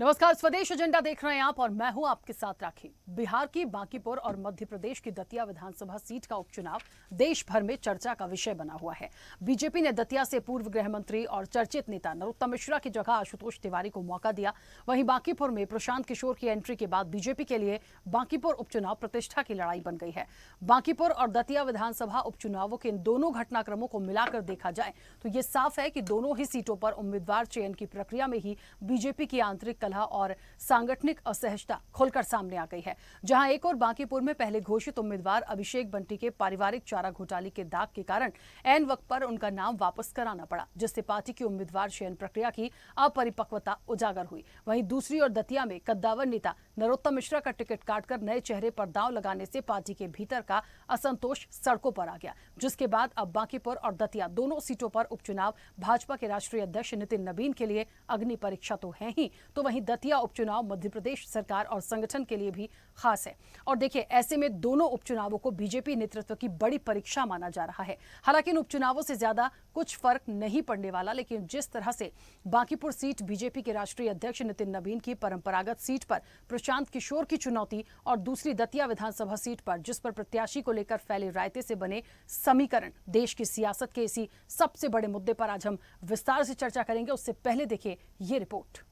नमस्कार, स्वदेश एजेंडा देख रहे हैं आप और मैं हूं आपके साथ राखी। बिहार की बांकीपुर और मध्य प्रदेश की दतिया विधानसभा सीट का उपचुनाव देश भर में चर्चा का विषय बना हुआ है। बीजेपी ने दतिया से पूर्व गृह मंत्री और चर्चित नेता नरोत्तम मिश्रा की जगह आशुतोष तिवारी को मौका दिया। वहीं बांकीपुर में प्रशांत किशोर की एंट्री के बाद बीजेपी के लिए बांकीपुर उपचुनाव प्रतिष्ठा की लड़ाई बन गई है। बांकीपुर और दतिया विधानसभा उपचुनावों के इन दोनों घटनाक्रमों को मिलाकर देखा जाए तो ये साफ है कि दोनों ही सीटों पर उम्मीदवार चयन की प्रक्रिया में ही बीजेपी की आंतरिक कलह और सांगठनिक असहजता खुलकर सामने आ गई है। जहां एक और बांकीपुर में पहले घोषित उम्मीदवार अभिषेक बंटी के पारिवारिक चारा घोटाले के दाग के कारण ऐन वक्त पर उनका नाम वापस कराना पड़ा, जिससे पार्टी की उम्मीदवार चयन प्रक्रिया की अपरिपक्वता उजागर हुई। वहीं दूसरी ओर दतिया में कद्दावर नेता नरोत्तम मिश्रा का टिकट काटकर नए चेहरे पर दांव लगाने से पार्टी के भीतर का असंतोष सड़कों पर आ गया, जिसके बाद अब बांकीपुर और दतिया दोनों सीटों पर उपचुनाव भाजपा के राष्ट्रीय अध्यक्ष नितिन नवीन के लिए अग्नि परीक्षा तो है ही, तो वहीं दतिया उपचुनाव मध्य प्रदेश सरकार और संगठन के लिए भी खास है। और देखिए, ऐसे में दोनों उपचुनावों को बीजेपी नेतृत्व की बड़ी परीक्षा माना जा रहा है। हालांकि इन उपचुनावों से ज्यादा कुछ फर्क नहीं पड़ने वाला, लेकिन जिस तरह से बांकीपुर सीट बीजेपी के राष्ट्रीय अध्यक्ष नितिन नवीन की परंपरागत सीट पर प्रशांत किशोर की चुनौती और दूसरी दतिया विधानसभा सीट पर जिस पर प्रत्याशी को लेकर फैले रायते से बने समीकरण, देश की सियासत के इसी सबसे बड़े मुद्दे पर आज हम विस्तार से चर्चा करेंगे। उससे पहले देखिए ये रिपोर्ट।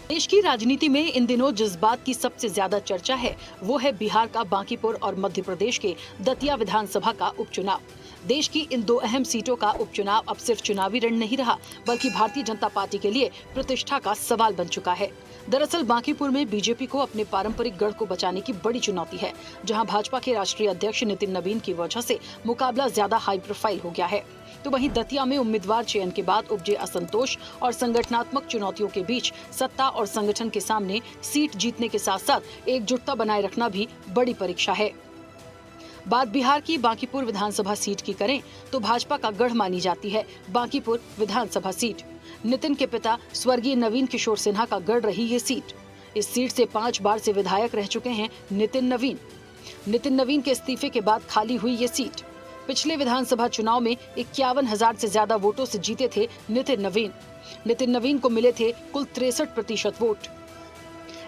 देश की राजनीति में इन दिनों जिस बात की सबसे ज्यादा चर्चा है वो है बिहार का बांकीपुर और मध्य प्रदेश के दतिया विधानसभा का उपचुनाव। देश की इन दो अहम सीटों का उपचुनाव अब सिर्फ चुनावी रण नहीं रहा, बल्कि भारतीय जनता पार्टी के लिए प्रतिष्ठा का सवाल बन चुका है। दरअसल बांकीपुर में बीजेपी को अपने पारंपरिक गढ़ को बचाने की बड़ी चुनौती है, जहां भाजपा के राष्ट्रीय अध्यक्ष नितिन नवीन की वजह से मुकाबला ज्यादा हाई प्रोफाइल हो गया है। तो वहीं दतिया में उम्मीदवार चयन के बाद उपजे असंतोष और संगठनात्मक चुनौतियों के बीच सत्ता और संगठन के सामने सीट जीतने के साथ साथ एकजुटता बनाए रखना भी बड़ी परीक्षा है। बात बिहार की बांकीपुर विधानसभा सीट की करें तो भाजपा का गढ़ मानी जाती है बांकीपुर विधानसभा सीट। नितिन के पिता स्वर्गीय नवीन किशोर सिन्हा का गढ़ रही ये सीट। इस सीट से 5 बार से विधायक रह चुके हैं नितिन नवीन। नितिन नवीन के इस्तीफे के बाद खाली हुई ये सीट। पिछले विधानसभा चुनाव में 51,000 से ज्यादा वोटों से जीते थे नितिन नवीन। नितिन नवीन को मिले थे कुल 63% वोट।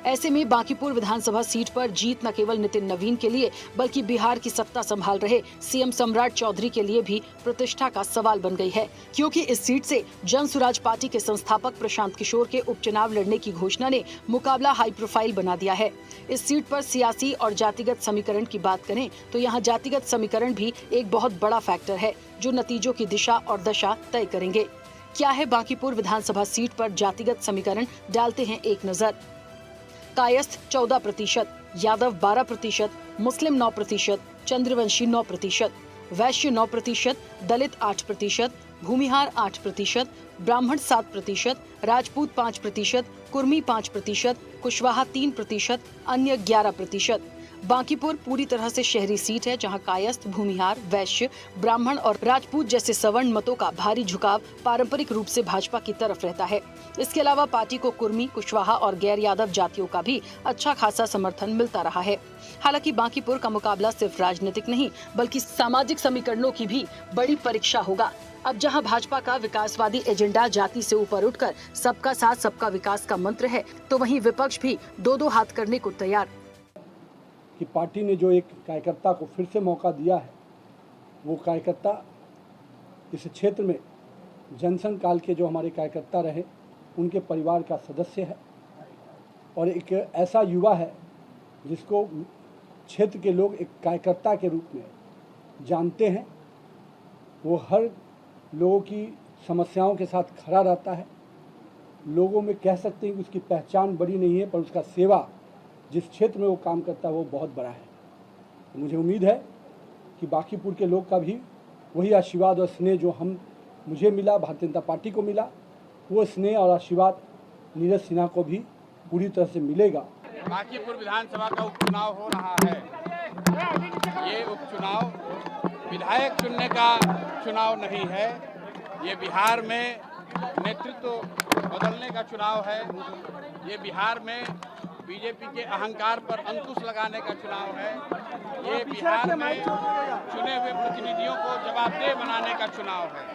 ऐसे में बांकीपुर विधानसभा सीट पर जीत न केवल नितिन नवीन के लिए बल्कि बिहार की सत्ता संभाल रहे सीएम सम्राट चौधरी के लिए भी प्रतिष्ठा का सवाल बन गई है, क्योंकि इस सीट से जन सुराज पार्टी के संस्थापक प्रशांत किशोर के उपचुनाव लड़ने की घोषणा ने मुकाबला हाई प्रोफाइल बना दिया है। इस सीट पर सियासी और जातिगत समीकरण की बात करें तो यहाँ जातिगत समीकरण भी एक बहुत बड़ा फैक्टर है, जो नतीजों की दिशा और दशा तय करेंगे। क्या है बांकीपुर विधानसभा सीट पर जातिगत समीकरण, डालते हैं एक नजर। कायस्थ 14%, यादव 12%, मुस्लिम 9%, चंद्रवंशी 9%, वैश्य 9%, दलित 8%, भूमिहार 8%, ब्राह्मण 7%, राजपूत 5%, कुर्मी 5%, कुशवाहा 3%, अन्य 11%। बांकीपुर पूरी तरह से शहरी सीट है, जहां कायस्थ, भूमिहार, वैश्य, ब्राह्मण और राजपूत जैसे सवर्ण मतों का भारी झुकाव पारंपरिक रूप से भाजपा की तरफ रहता है। इसके अलावा पार्टी को कुर्मी, कुशवाहा और गैर यादव जातियों का भी अच्छा खासा समर्थन मिलता रहा है। हालांकि बांकीपुर का मुकाबला सिर्फ राजनीतिक नहीं बल्कि सामाजिक समीकरणों की भी बड़ी परीक्षा होगा। अब जहां भाजपा का विकासवादी एजेंडा जाति से ऊपर उठकर सबका साथ सबका विकास का मंत्र है, तो वहीं विपक्ष भी दो हाथ करने को तैयार। कि पार्टी ने जो एक कार्यकर्ता को फिर से मौका दिया है, वो कार्यकर्ता इस क्षेत्र में जनसंघ काल के जो हमारे कार्यकर्ता रहे उनके परिवार का सदस्य है और एक ऐसा युवा है जिसको क्षेत्र के लोग एक कार्यकर्ता के रूप में जानते हैं। वो हर लोगों की समस्याओं के साथ खड़ा रहता है। लोगों में कह सकते हैं कि उसकी पहचान बड़ी नहीं है, पर उसका सेवा जिस क्षेत्र में वो काम करता है वो बहुत बड़ा है। तो मुझे उम्मीद है कि बांकीपुर के लोग का भी वही आशीर्वाद और स्नेह जो मुझे मिला, भारतीय जनता पार्टी को मिला, वो स्नेह और आशीर्वाद नीरज सिन्हा को भी पूरी तरह से मिलेगा। बांकीपुर विधानसभा का उपचुनाव हो रहा है। ये उपचुनाव विधायक चुनने का चुनाव नहीं है। ये बिहार में नेतृत्व बदलने का चुनाव है। ये बिहार में बीजेपी के अहंकार पर अंकुश लगाने का चुनाव है। ये बिहार में चुने हुए प्रतिनिधियों को जवाबदेह बनाने का चुनाव है।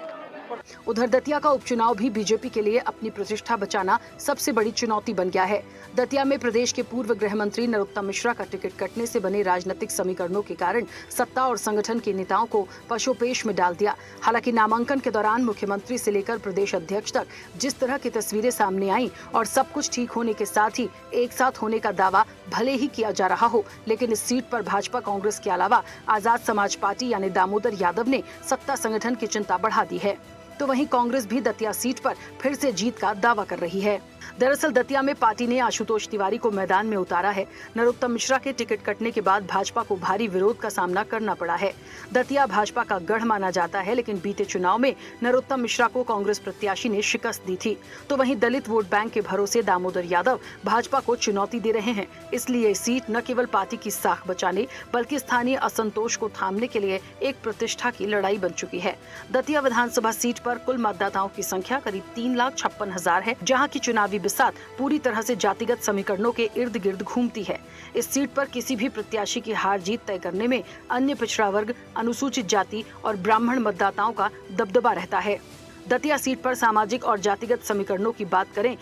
उधर दतिया का उपचुनाव भी बीजेपी के लिए अपनी प्रतिष्ठा बचाना सबसे बड़ी चुनौती बन गया है। दतिया में प्रदेश के पूर्व गृह मंत्री नरोत्तम मिश्रा का टिकट कटने से बने राजनीतिक समीकरणों के कारण सत्ता और संगठन के नेताओं को पशोपेश में डाल दिया। हालांकि नामांकन के दौरान मुख्यमंत्री से लेकर प्रदेश अध्यक्ष तक जिस तरह की तस्वीरें सामने आईं और सब कुछ ठीक होने के साथ ही एक साथ होने का दावा भले ही किया जा रहा हो, लेकिन इस सीट पर भाजपा कांग्रेस के अलावा आजाद समाज पार्टी यानी दामोदर यादव ने सत्ता संगठन की चिंता बढ़ा दी है। तो वहीं कांग्रेस भी दतिया सीट पर फिर से जीत का दावा कर रही है। दरअसल दतिया में पार्टी ने आशुतोष तिवारी को मैदान में उतारा है। नरोत्तम मिश्रा के टिकट कटने के बाद भाजपा को भारी विरोध का सामना करना पड़ा है। दतिया भाजपा का गढ़ माना जाता है, लेकिन बीते चुनाव में नरोत्तम मिश्रा को कांग्रेस प्रत्याशी ने शिकस्त दी थी। तो वहीं दलित वोट बैंक के भरोसे दामोदर यादव भाजपा को चुनौती दे रहे हैं। इसलिए सीट न केवल पार्टी की साख बचाने बल्कि स्थानीय असंतोष को थामने के लिए एक प्रतिष्ठा की लड़ाई बन चुकी है। दतिया विधानसभा सीट पर कुल मतदाताओं की संख्या करीब 3,56,000 है, जहां की चुनावी बिसात पूरी तरह से जातिगत समीकरणों के इर्द गिर्द घूमती है। इस सीट पर किसी भी प्रत्याशी की हार जीत तय करने में अन्य पिछड़ा वर्ग, अनुसूचित जाति और ब्राह्मण मतदाताओं का दबदबा रहता है। दतिया सीट पर सामाजिक और जातिगत समीकरणों की बात करें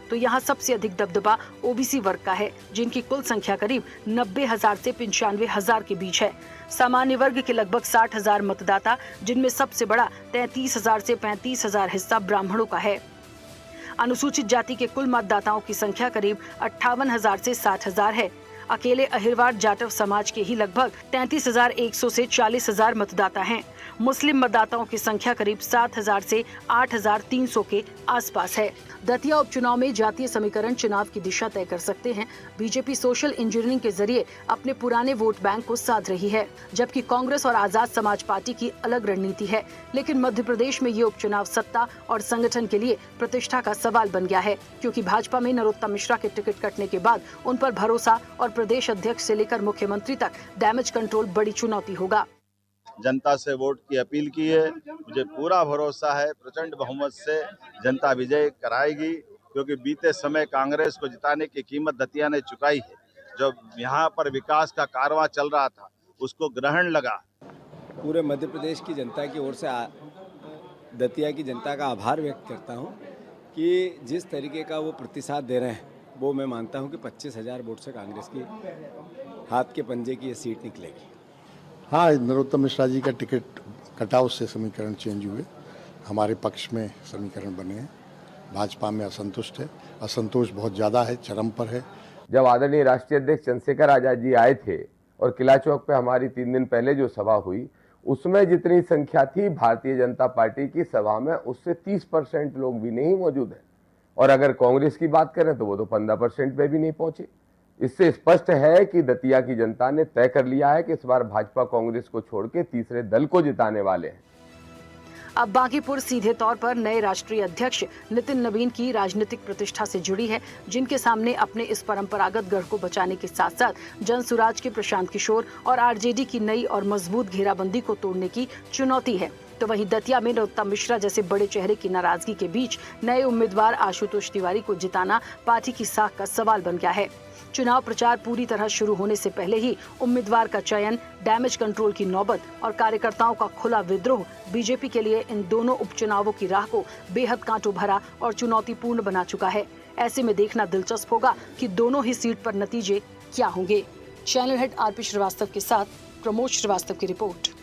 तो यहाँ सबसे अधिक दबदबा ओबीसी वर्ग का है, जिनकी कुल संख्या करीब 90,000 से 95,000 के बीच है। सामान्य वर्ग के लगभग 60,000 मतदाता, जिनमें सबसे बड़ा 33,000 से 35,000 हिस्सा ब्राह्मणों का है। अनुसूचित जाति के कुल मतदाताओं की संख्या करीब 58,000 से 60,000 है। अकेले अहिरवार जाटव समाज के ही लगभग 33,100 से 40,000 मतदाता हैं। मुस्लिम मतदाताओं की संख्या करीब 7,000 से 8,300 के आसपास है। दतिया उपचुनाव में जातीय समीकरण चुनाव की दिशा तय कर सकते हैं। बीजेपी सोशल इंजीनियरिंग के जरिए अपने पुराने वोट बैंक को साध रही है, जबकि कांग्रेस और आजाद समाज पार्टी की अलग रणनीति है। लेकिन मध्य प्रदेश में ये उपचुनाव सत्ता और संगठन के लिए प्रतिष्ठा का सवाल बन गया है, क्योंकि भाजपा में नरोत्तम मिश्रा के टिकट कटने के बाद उन पर भरोसा और प्रदेश अध्यक्ष से लेकर मुख्यमंत्री तक डैमेज कंट्रोल बड़ी चुनौती होगा। जनता से वोट की अपील की है। मुझे पूरा भरोसा है प्रचंड बहुमत से जनता विजय कराएगी, क्योंकि बीते समय कांग्रेस को जिताने की कीमत दतिया ने चुकाई है। जो यहाँ पर विकास का कारवां चल रहा था उसको ग्रहण लगा। पूरे मध्य प्रदेश की जनता की ओर से दतिया की जनता का आभार व्यक्त करता हूँ कि जिस तरीके का वो प्रतिसाद दे रहे हैं, वो मैं मानता हूँ कि 25,000 वोट से कांग्रेस की हाथ के पंजे की ये सीट निकलेगी। हाँ, नरोत्तम मिश्रा जी का टिकट कटाव से समीकरण चेंज हुए, हमारे पक्ष में समीकरण बने हैं। भाजपा में असंतुष्ट है, असंतोष बहुत ज़्यादा है, चरम पर है। जब आदरणीय राष्ट्रीय अध्यक्ष चंद्रशेखर आजाद जी आए थे और किला चौक पे हमारी 3 दिन पहले जो सभा हुई, उसमें जितनी संख्या थी भारतीय जनता पार्टी की सभा में, उससे 30% लोग भी नहीं मौजूद है। और अगर कांग्रेस की बात करें तो वो तो 15% पे भी नहीं पहुंचे। इससे स्पष्ट है कि दतिया की जनता ने तय कर लिया है कि इस बार भाजपा कांग्रेस को छोड़ के तीसरे दल को जिताने वाले हैं। अब बांकीपुर सीधे तौर पर नए राष्ट्रीय अध्यक्ष नितिन नवीन की राजनीतिक प्रतिष्ठा से जुड़ी है, जिनके सामने अपने इस परंपरागत गढ़ को बचाने के साथ साथ जनसुराज के प्रशांत किशोर और आरजेडी की नई और मजबूत घेराबंदी को तोड़ने की चुनौती है। तो वहीं दतिया में नरोत्तम मिश्रा जैसे बड़े चेहरे की नाराजगी के बीच नए उम्मीदवार आशुतोष तिवारी को जिताना पार्टी की साख का सवाल बन गया है। चुनाव प्रचार पूरी तरह शुरू होने से पहले ही उम्मीदवार का चयन, डैमेज कंट्रोल की नौबत और कार्यकर्ताओं का खुला विद्रोह बीजेपी के लिए इन दोनों उपचुनावों की राह को बेहद कांटों भरा और चुनौतीपूर्ण बना चुका है। ऐसे में देखना दिलचस्प होगा कि दोनों ही सीट पर नतीजे क्या होंगे। चैनल हेड आरपी श्रीवास्तव के साथ प्रमोद श्रीवास्तव की रिपोर्ट।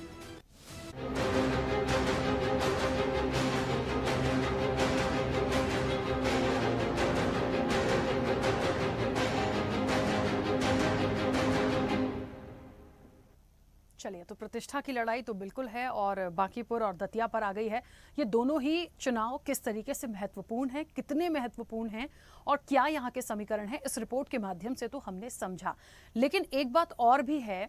चलिए, तो प्रतिष्ठा की लड़ाई तो बिल्कुल है और बांकीपुर और दतिया पर आ गई है। ये दोनों ही चुनाव किस तरीके से महत्वपूर्ण हैं, कितने महत्वपूर्ण हैं और क्या यहाँ के समीकरण हैं, इस रिपोर्ट के माध्यम से तो हमने समझा। लेकिन एक बात और भी है,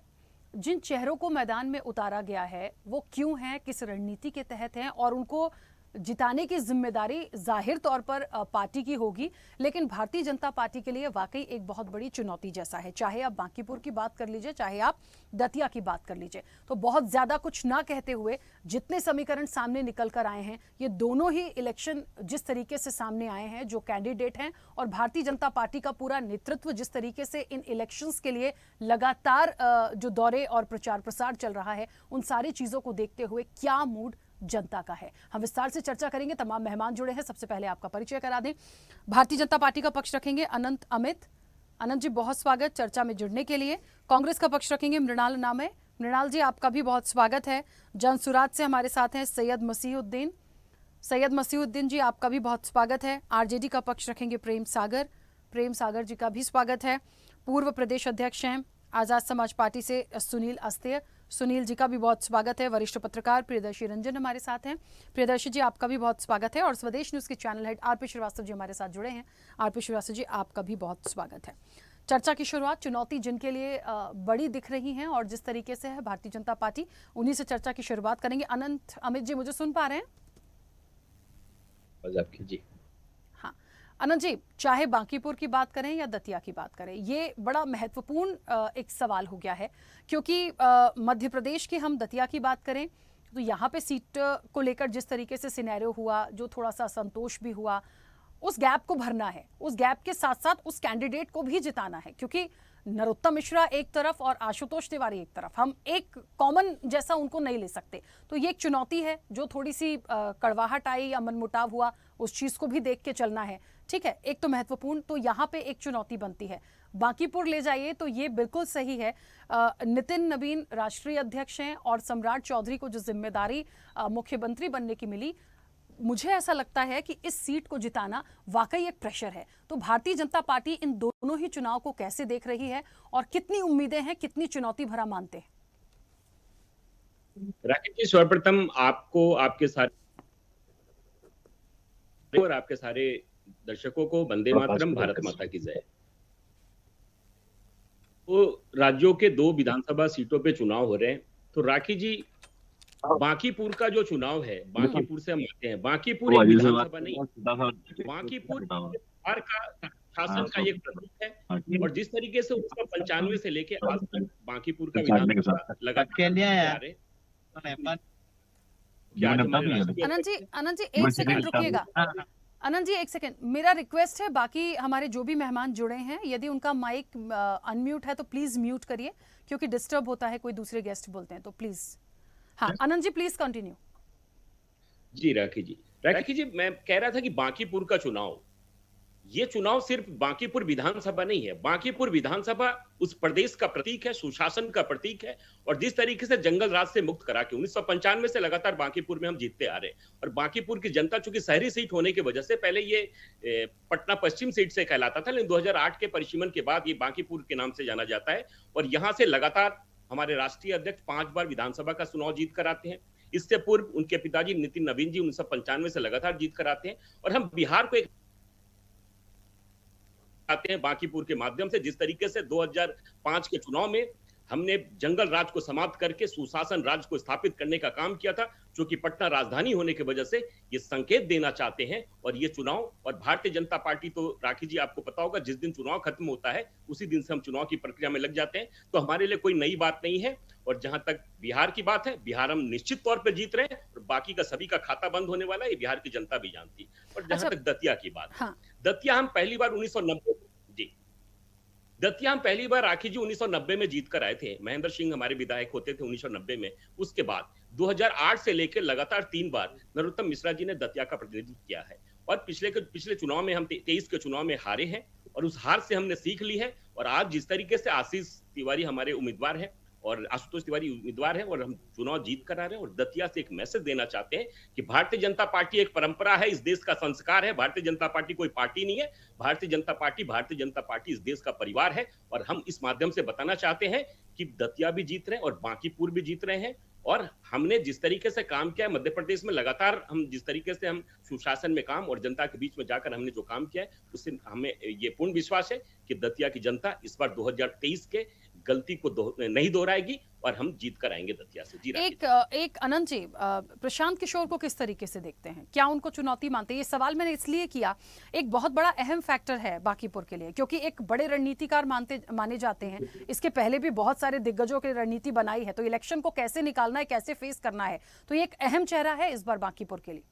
जिन चेहरों को मैदान में उतारा गया है वो क्यों हैं, किस रणनीति के तहत हैं और उनको जिताने की जिम्मेदारी जाहिर तौर पर पार्टी की होगी, लेकिन भारतीय जनता पार्टी के लिए वाकई एक बहुत बड़ी चुनौती जैसा है। चाहे आप बांकीपुर की बात कर लीजिए, चाहे आप दतिया की बात कर लीजिए, तो बहुत ज्यादा कुछ ना कहते हुए जितने समीकरण सामने निकल कर आए हैं, ये दोनों ही इलेक्शन जिस तरीके से सामने आए हैं, जो कैंडिडेट हैं और भारतीय जनता पार्टी का पूरा नेतृत्व जिस तरीके से इन इलेक्शंस के लिए लगातार जो दौरे और प्रचार प्रसार चल रहा है, उन सारी चीजों को देखते हुए क्या मूड जनता का है, हम विस्तार से चर्चा करेंगे। तमाम मेहमान जुड़े हैं। सबसे पहले आपका परिचय करा दें। भारतीय जनता पार्टी का पक्ष रखेंगे अनंत अमित। अनंत जी, बहुत स्वागत चर्चा में जुड़ने के लिए। कांग्रेस का पक्ष रखेंगे मृणाल नामे। मृणाल जी, आपका भी बहुत स्वागत है। जनसुराज से हमारे साथ हैं सैयद मसीहुद्दीन। सैयद मसीहुद्दीन जी, आपका भी बहुत स्वागत है। आरजेडी का पक्ष रखेंगे प्रेम सागर। प्रेम सागर जी का भी स्वागत है। पूर्व प्रदेश अध्यक्ष हैं आजाद समाज पार्टी से सुनील अस्तेय। सुनील जी का भी बहुत स्वागत है। वरिष्ठ पत्रकार प्रियदर्शी रंजन हमारे साथ हैं। प्रियदर्शी जी, आपका भी बहुत स्वागत है। और स्वदेश न्यूज के channel head RP Srivastava ji हमारे साथ जुड़े हैं। आरपी श्रीवास्तव जी, आपका भी बहुत स्वागत है। चर्चा की शुरुआत चुनौती जिनके लिए बड़ी दिख रही हैं और जिस तरीके से है भारतीय जनता पार्टी, उन्हीं से चर्चा की शुरुआत करेंगे। अनंत अमित जी, मुझे सुन पा रहे हैं? जी हाँ अनंत जी, चाहे बांकीपुर की बात करें या दतिया की बात करें, ये बड़ा महत्वपूर्ण एक सवाल हो गया है, क्योंकि मध्य प्रदेश की हम दतिया की बात करें तो यहाँ पे सीट को लेकर जिस तरीके से सिनेरियो हुआ, जो थोड़ा सा असंतोष भी हुआ, उस गैप को भरना है। उस गैप के साथ साथ उस कैंडिडेट को भी जिताना है, क्योंकि नरोत्तम मिश्रा एक तरफ और आशुतोष तिवारी एक तरफ, हम एक कॉमन जैसा उनको नहीं ले सकते। तो ये एक चुनौती है। जो थोड़ी सी कड़वाहट आई या मनमुटाव हुआ, उस चीज को भी देख के चलना है। ठीक है, एक तो महत्वपूर्ण, तो यहाँ पे एक चुनौती बनती है। बांकीपुर ले जाइए तो ये बिल्कुल सही है। नितिन नवीन राष्ट्रीय अध्यक्ष हैं और सम्राट चौधरी को जो जिम्मेदारी मुख्यमंत्री बनने की मिली, मुझे ऐसा लगता है कि इस सीट को जिताना वाकई एक प्रेशर है। तो भारतीय जनता पार्टी इन दोनों ही चुनाव को कैसे देख रही है और कितनी उम्मीदें हैं, कितनी चुनौती भरा मानते हैं? राकेश जी, सर्वप्रथम आपको, आपके सारे और आपके सारे दर्शकों को वंदे मातरम, भारत माता की जय। तो राज्यों के 2 विधानसभा सीटों पे चुनाव हो रहे हैं। तो राखी जी, बांकीपुर का जो चुनाव है, बांकीपुर से हम आते हैं। बांकीपुर एक विधानसभा नहीं, बांकीपुर बिहार का शासन का एक प्रतीक है। और जिस तरीके से 1995 से लेके आज तक बांकीपुर का विधानसभा लगातार अनंत जी एक सेकंड रुकिएगा। अनंत जी एक सेकंड, मेरा रिक्वेस्ट है, बाकी हमारे जो भी मेहमान जुड़े हैं, यदि उनका माइक अनम्यूट है तो प्लीज म्यूट करिए, क्योंकि डिस्टर्ब होता है, कोई दूसरे गेस्ट बोलते हैं तो प्लीज। हाँ अनंत जी, प्लीज कंटिन्यू। जी राखी जी, मैं कह रहा था कि बांकीपुर का चुनाव, ये चुनाव सिर्फ बांकीपुर विधानसभा नहीं है। बांकीपुर विधानसभा उस प्रदेश का प्रतीक है, सुशासन का प्रतीक है। और जिस तरीके से जंगल राज से मुक्त करा के 1995 से लगातार बांकीपुर में हम जीतते आ रहे हैं। और बांकीपुर की जनता, चूंकि शहरी सीट होने की वजह से, पहले ये पटना पश्चिम सीट से कहलाता था, लेकिन 2008 के परिसीमन के बाद ये बांकीपुर के नाम से जाना जाता है। और यहाँ से लगातार हमारे राष्ट्रीय अध्यक्ष 5 बार विधानसभा का चुनाव जीत कर आते हैं। इससे पूर्व उनके पिताजी नितिन नवीन जी 1995 से लगातार जीत कर आते हैं। और हम बिहार को एक आते हैं बांकीपुर के माध्यम से। जिस तरीके से 2005 के चुनाव में हमने जंगल राज को समाप्त करके सुशासन राज को स्थापित करने का काम किया था, जो कि पटना राजधानी होने की वजह से ये संकेत देना चाहते हैं। और ये चुनाव, और भारतीय जनता पार्टी, तो राखी जी आपको पता होगा, जिस दिन चुनाव खत्म होता है उसी दिन से हम चुनाव की प्रक्रिया में लग जाते हैं। तो हमारे लिए कोई नई बात नहीं है। और जहां तक बिहार की बात है, बिहार हम निश्चित तौर पर जीत रहे हैं और बाकी का सभी का खाता बंद होने वाला है, ये बिहार की जनता भी जानती है। और जहां तक दतिया की बात है, दतिया हम पहली बार 1990 दतिया हम पहली बार राखी जी 1990 में जीत कर आए थे। महेंद्र सिंह हमारे विधायक होते थे 1990 में। उसके बाद 2008 से लेकर लगातार 3 बार नरोत्तम मिश्रा जी ने दतिया का प्रतिनिधित्व किया है। और पिछले चुनाव में हम 23 के चुनाव में हारे हैं और उस हार से हमने सीख ली है। और आज जिस तरीके से आशीष तिवारी हमारे उम्मीदवार हैं और आशुतोष तिवारी उम्मीदवार हैं और हम चुनाव जीत कर आ रहे हैं, और दतिया से एक मैसेज देना चाहते हैं कि भारतीय जनता पार्टी एक परंपरा है, इस देश का संस्कार है। भारतीय जनता पार्टी कोई पार्टी नहीं है। भारतीय जनता पार्टी इस देश का परिवार है। और हम इस माध्यम से बताना चाहते हैं कि दतिया भी जीत रहे हैं और बांकीपुर भी जीत रहे हैं। और हमने जिस तरीके से काम किया है मध्य प्रदेश में, लगातार हम जिस तरीके से हम सुशासन में काम और जनता के बीच में जाकर हमने जो काम किया है, उससे हमें ये पूर्ण विश्वास है कि दतिया की जनता इस बार 2023 के गलती को नहीं दोहराएगी और हम जीत कर आएंगे दतिया से। जी एक अनंत जी, प्रशांत किशोर को किस तरीके से देखते हैं? क्या उनको चुनौती मानते हैं? ये सवाल मैंने इसलिए किया, एक बहुत बड़ा अहम फैक्टर है बांकीपुर के लिए, क्योंकि एक बड़े रणनीतिकार माने जाते हैं। इसके पहले भी बहुत सारे दिग्गजों की रणनीति बनाई है, तो इलेक्शन को कैसे निकालना है, कैसे फेस करना है, तो ये एक अहम चेहरा है इस बार बांकीपुर के लिए।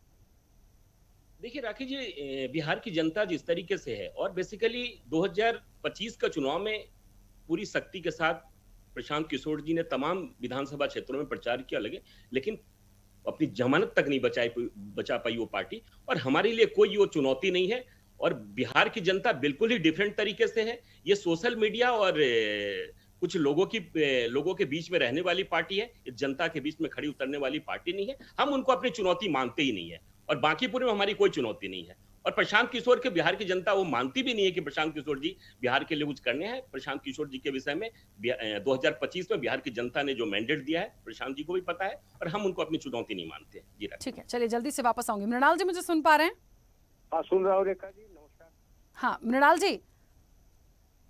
देखिए राखी जी, बिहार की जनता जिस तरीके से है, और बेसिकली 2025 का चुनाव में पूरी शक्ति के साथ प्रशांत किशोर जी ने तमाम विधानसभा क्षेत्रों में प्रचार किया लगे, लेकिन अपनी जमानत तक नहीं बचा पाई वो पार्टी। और हमारे लिए कोई वो चुनौती नहीं है, और बिहार की जनता बिल्कुल ही डिफरेंट तरीके से है। ये सोशल मीडिया और कुछ लोगों के बीच में रहने वाली पार्टी है, जनता के बीच में खड़ी उतरने वाली पार्टी नहीं है। हम उनको अपनी चुनौती मानते ही नहीं है, और बांकीपुर में हमारी कोई चुनौती नहीं है। और प्रशांत किशोर के बिहार की जनता वो मानती भी नहीं है कि प्रशांत किशोर जी बिहार के लिए कुछ करने हैं। प्रशांत किशोर जी के विषय में 2025 में बिहार की जनता ने जो मैंडेट दिया है, प्रशांत जी को भी पता है, और हम उनको अपनी चुनौती नहीं मानते हैं। जी ठीक है, चलिए जल्दी से वापस आऊंगी। मृणाल जी, मुझे सुन पा रहे हैं? हाँ, सुन रहा हूँ रेखा जी, नमस्कार। हाँ मृणाल जी,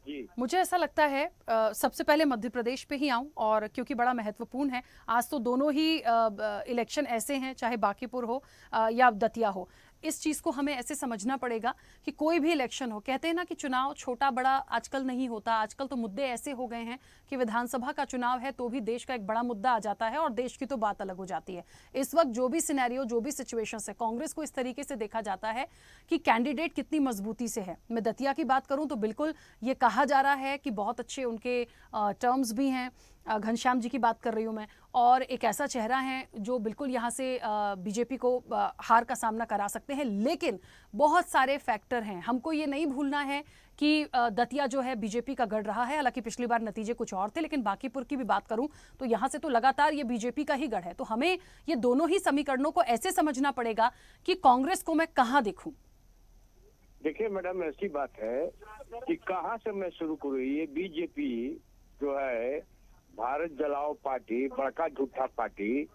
जी मुझे ऐसा लगता है सबसे पहले मध्य प्रदेश पे ही आऊं, और क्योंकि बड़ा महत्वपूर्ण है। आज तो दोनों ही इलेक्शन ऐसे हैं, चाहे बांकीपुर हो या दतिया हो। इस चीज़ को हमें ऐसे समझना पड़ेगा कि कोई भी इलेक्शन हो, कहते हैं ना कि चुनाव छोटा बड़ा आजकल नहीं होता। आजकल तो मुद्दे ऐसे हो गए हैं कि विधानसभा का चुनाव है तो भी देश का एक बड़ा मुद्दा आ जाता है, और देश की तो बात अलग हो जाती है। इस वक्त जो भी सिनेरियो, जो भी सिचुएशंस है, कांग्रेस को इस तरीके से देखा जाता है कि कैंडिडेट कितनी मजबूती से है। मैं दतिया की बात करूं तो बिल्कुल ये कहा जा रहा है कि बहुत अच्छे उनके टर्म्स भी हैं। घनश्याम जी की बात कर रही हूँ मैं, और एक ऐसा चेहरा है जो बिल्कुल यहाँ से बीजेपी को हार का सामना करा सकते हैं। लेकिन बहुत सारे फैक्टर हैं, हमको ये नहीं भूलना है कि दतिया जो है बीजेपी का गढ़ रहा है। हालांकि पिछली बार नतीजे कुछ और थे, लेकिन बांकीपुर की भी बात करूं तो यहाँ से तो लगातार ये बीजेपी का ही गढ़ है। तो हमें ये दोनों ही समीकरणों को ऐसे समझना पड़ेगा कि कांग्रेस को मैं कहाँ देखूं। देखिए मैडम, ऐसी बात है कि कहाँ से मैं शुरू करूँ। ये बीजेपी जो है, भारत जलाओ पार्टी, बड़का झूठा पार्टी,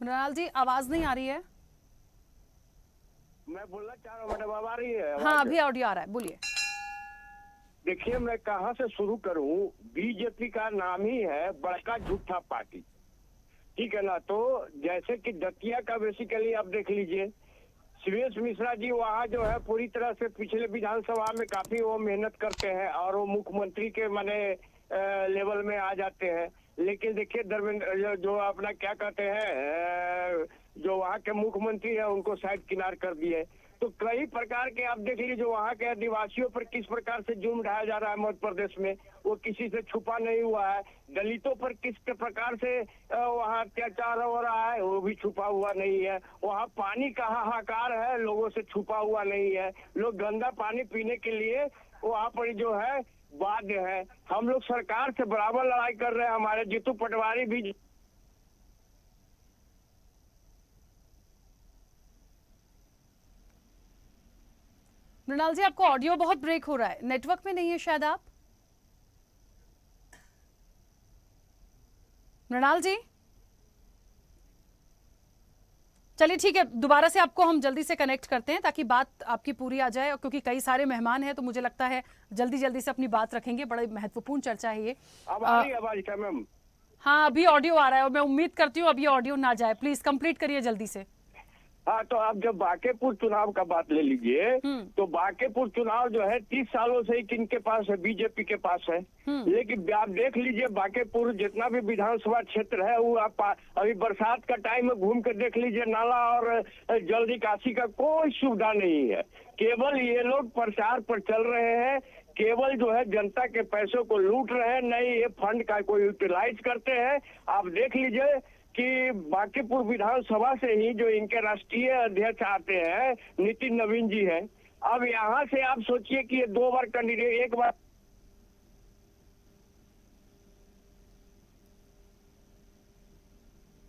मृणाल जी आवाज नहीं आ रही है। मैं बोलना चाह रहा हूँ मैडम, अब आ रही है? हाँ अभी ऑडियो आ रहा है, बोलिए। देखिए मैं कहाँ से शुरू करूँ। बीजेपी का नाम ही है बड़का झूठा पार्टी, ठीक है ना। तो जैसे कि दतिया का बेसिकली आप देख लीजिए, सुरेश मिश्रा जी वहाँ जो है पूरी तरह से पिछले विधानसभा में काफी वो मेहनत करते हैं, और वो मुख्यमंत्री के माने लेवल में आ जाते हैं। लेकिन देखिए धर्मेंद्र जो अपना क्या कहते हैं, जो वहाँ के मुख्यमंत्री है, उनको साइड किनार कर दिए। तो कई प्रकार के आप देख लीजिए, जो वहाँ के आदिवासियों पर किस प्रकार से जुल्म ढाया जा रहा है मध्य प्रदेश में, वो किसी से छुपा नहीं हुआ है। दलितों पर किस प्रकार से वहाँ अत्याचार हो रहा है, वो भी छुपा हुआ नहीं है। वहाँ पानी का हाहाकार है, लोगों से छुपा हुआ नहीं है। लोग गंदा पानी पीने के लिए वहाँ पर जो है बाध्य है। हम लोग सरकार से बराबर लड़ाई कर रहे हैं। हमारे जीतू पटवारी भी मृणाल जी, आपको ऑडियो बहुत ब्रेक हो रहा है, नेटवर्क में नहीं है शायद आप। मृणाल जी, चलिए ठीक है, दोबारा से आपको हम जल्दी से कनेक्ट करते हैं ताकि बात आपकी पूरी आ जाए, क्योंकि कई सारे मेहमान हैं तो मुझे लगता है जल्दी जल्दी से अपनी बात रखेंगे। बड़ी महत्वपूर्ण चर्चा है ये। अब आ रही है आवाज क्या मैम? हाँ अभी ऑडियो आ रहा है, और मैं उम्मीद करती हूँ अभी ऑडियो ना जाए। प्लीज कंप्लीट करिए जल्दी से। हाँ, तो आप जब बांकीपुर चुनाव का बात ले लीजिए, तो बांकीपुर चुनाव जो है 30 सालों से ही किनके पास है, बीजेपी के पास है। लेकिन आप देख लीजिए बांकीपुर जितना भी विधानसभा क्षेत्र है, वो आप अभी बरसात का टाइम में घूम कर देख लीजिए, नाला और जल निकासी का कोई सुविधा नहीं है। केवल ये लोग प्रचार पर चल रहे हैं, केवल जो है जनता के पैसों को लूट रहे हैं, नहीं ये फंड का कोई यूटिलाइज करते हैं। आप देख लीजिए कि बांकीपुर विधानसभा से ही जो इनके राष्ट्रीय अध्यक्ष आते हैं, नितिन नवीन जी हैं। अब यहाँ से आप सोचिए कि ये 2 बार कैंडिडेट, एक बार